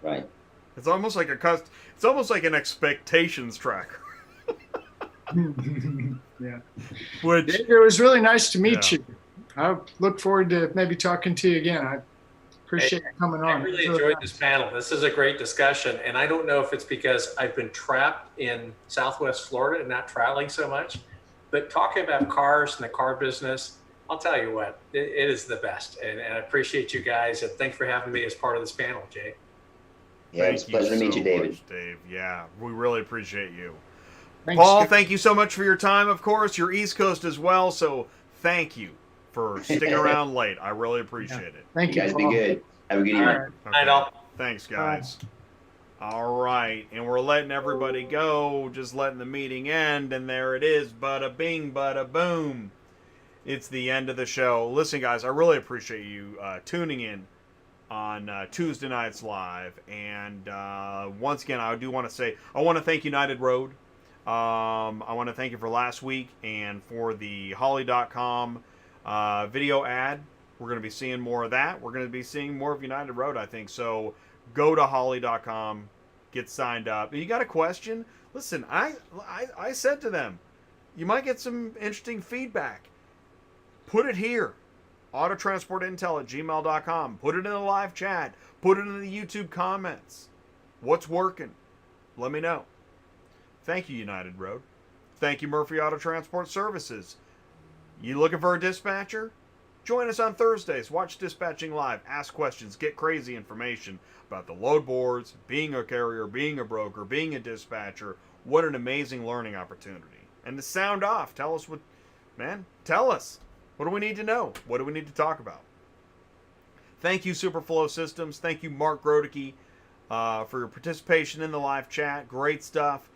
Right. It's almost like it's almost like an expectations tracker. Yeah. Which Dave, it was really nice to meet you. I look forward to maybe talking to you again. I appreciate you coming on. I really enjoyed this panel. This is a great discussion. And I don't know if it's because I've been trapped in Southwest Florida and not traveling so much, but talking about cars and the car business, I'll tell you what, it is the best. And I appreciate you guys. And thanks for having me as part of this panel, Jay. Yeah, it's a pleasure to meet you, David. Much, Dave. Yeah, we really appreciate you. Thanks, Paul, Dave. thank you so much for your time, of course. You're East Coast as well, so thank you for sticking around late. I really appreciate it. Thank You you, guys Paul. be good. Have a good evening. All right. Okay. Night all. Thanks, guys. All right, and we're letting everybody go, just letting the meeting end, and there it is. Bada bing, bada boom. It's the end of the show. Listen, guys, I really appreciate you tuning in on Tuesday nights live. And once again, I do want to say, I want to thank United Road. I want to thank you for last week and for the Holly.com video ad. We're going to be seeing more of that. We're going to be seeing more of United Road, I think. So go to Holly.com, get signed up. If you got a question, listen, I said to them, you might get some interesting feedback. Put it here. Autotransportintel@gmail.com. Put it in the live chat. Put it in the YouTube comments. What's working? Let me know. Thank you, United Road. Thank you, Murphy Auto Transport Services. You looking for a dispatcher? Join us on Thursdays. Watch Dispatching Live. Ask questions. Get crazy information about the load boards, being a carrier, being a broker, being a dispatcher. What an amazing learning opportunity. And to sound off, tell us tell us. What do we need to know? What do we need to talk about? Thank you, SuperFlo Systems. Thank you, Mark Grodicke, for your participation in the live chat. Great stuff.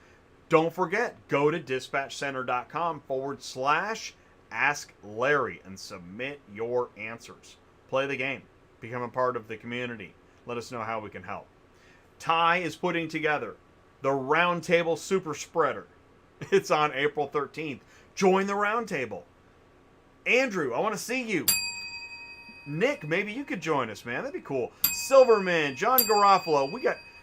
Don't forget, go to dispatchcenter.com/Ask Larry and submit your answers. Play the game. Become a part of the community. Let us know how we can help. Ty is putting together the Roundtable Super Spreader. It's on April 13th. Join the Roundtable. Andrew, I want to see you. Nick, maybe you could join us, man. That'd be cool. Silverman, John Garofalo.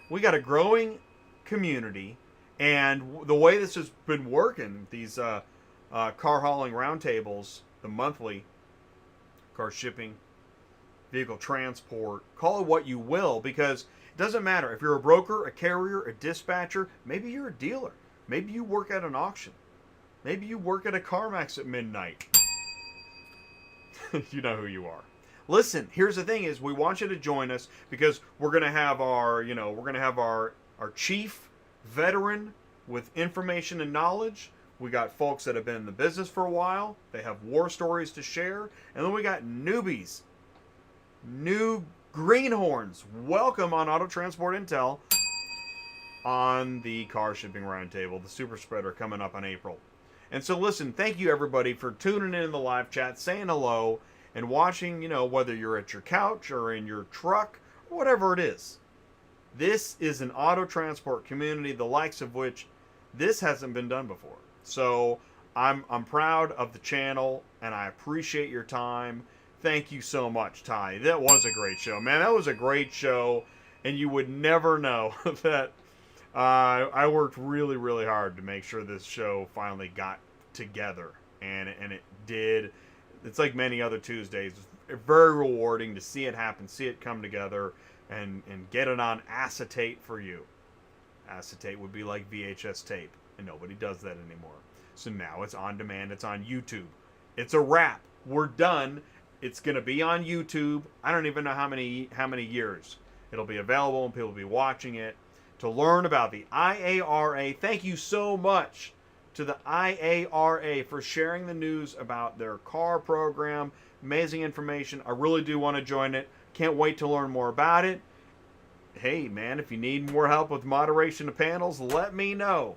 We got a growing community, and the way this has been working, these car hauling roundtables, the monthly car shipping, vehicle transport, call it what you will, because Doesn't matter if you're a broker, a carrier, a dispatcher, maybe you're a dealer. Maybe you work at an auction. Maybe you work at a CarMax at midnight. You know who you are. Listen, here's the thing is we want you to join us because we're going to have our chief veteran with information and knowledge. We got folks that have been in the business for a while. They have war stories to share. And then we got newbies. New greenhorns. Welcome on Auto Transport Intel on the Car Shipping Roundtable, the Super Spreader coming up in April. And so listen, thank you everybody for tuning in the live chat, saying hello, and watching, whether you're at your couch or in your truck, or whatever it is. This is an auto transport community, the likes of which this hasn't been done before. So I'm proud of the channel, and I appreciate your time. Thank you so much, Ty. That was a great show, man. That was a great show, and you would never know that I worked really, really hard to make sure this show finally got together, and it did. It's like many other Tuesdays. It's very rewarding to see it happen, see it come together, and get it on acetate for you. Acetate would be like VHS tape, and nobody does that anymore. So now it's on demand. It's on YouTube. It's a wrap. We're done. It's going to be on YouTube. I don't even know how many years. It'll be available and people will be watching it. To learn about the IARA, thank you so much to the IARA for sharing the news about their CAR program. Amazing information. I really do want to join it. Can't wait to learn more about it. Hey, man, if you need more help with moderation of panels, let me know.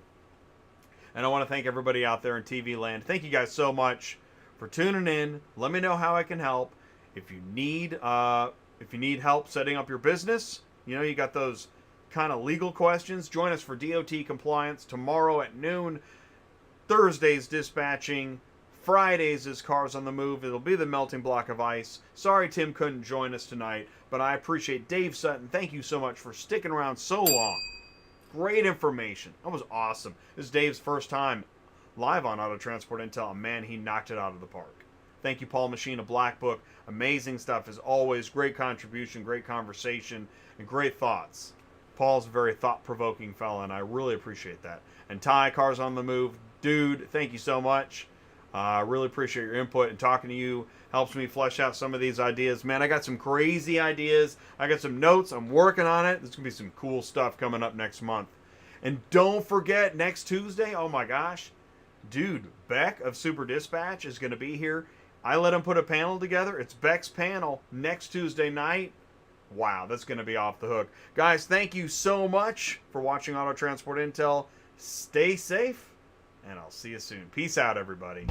And I want to thank everybody out there in TV land. Thank you guys so much for tuning in. Let me know how I can help. If you need help setting up your business, you got those kind of legal questions, join us for DOT compliance tomorrow at noon. Thursdays dispatching. Fridays is Cars on the Move. It'll be the melting block of ice. Sorry Tim couldn't join us tonight, but I appreciate Dave Sutton. Thank you so much for sticking around so long. Great information. That was awesome. This is Dave's first time live on Auto Transport Intel, and man, he knocked it out of the park. Thank you, Paul Machine of Black Book. Amazing stuff as always. Great contribution, great conversation, and great thoughts. Paul's a very thought-provoking fella, and I really appreciate that. And Ty, Cars on the Move, dude, thank you so much. I really appreciate your input, and talking to you helps me flesh out some of these ideas. Man, I got some crazy ideas. I got some notes. I'm working on it. There's going to be some cool stuff coming up next month. And don't forget, next Tuesday, oh my gosh, dude, Beck of Super Dispatch is going to be here. I let him put a panel together. It's Beck's panel next Tuesday night. Wow, that's going to be off the hook. Guys, thank you so much for watching Auto Transport Intel. Stay safe, and I'll see you soon. Peace out, everybody.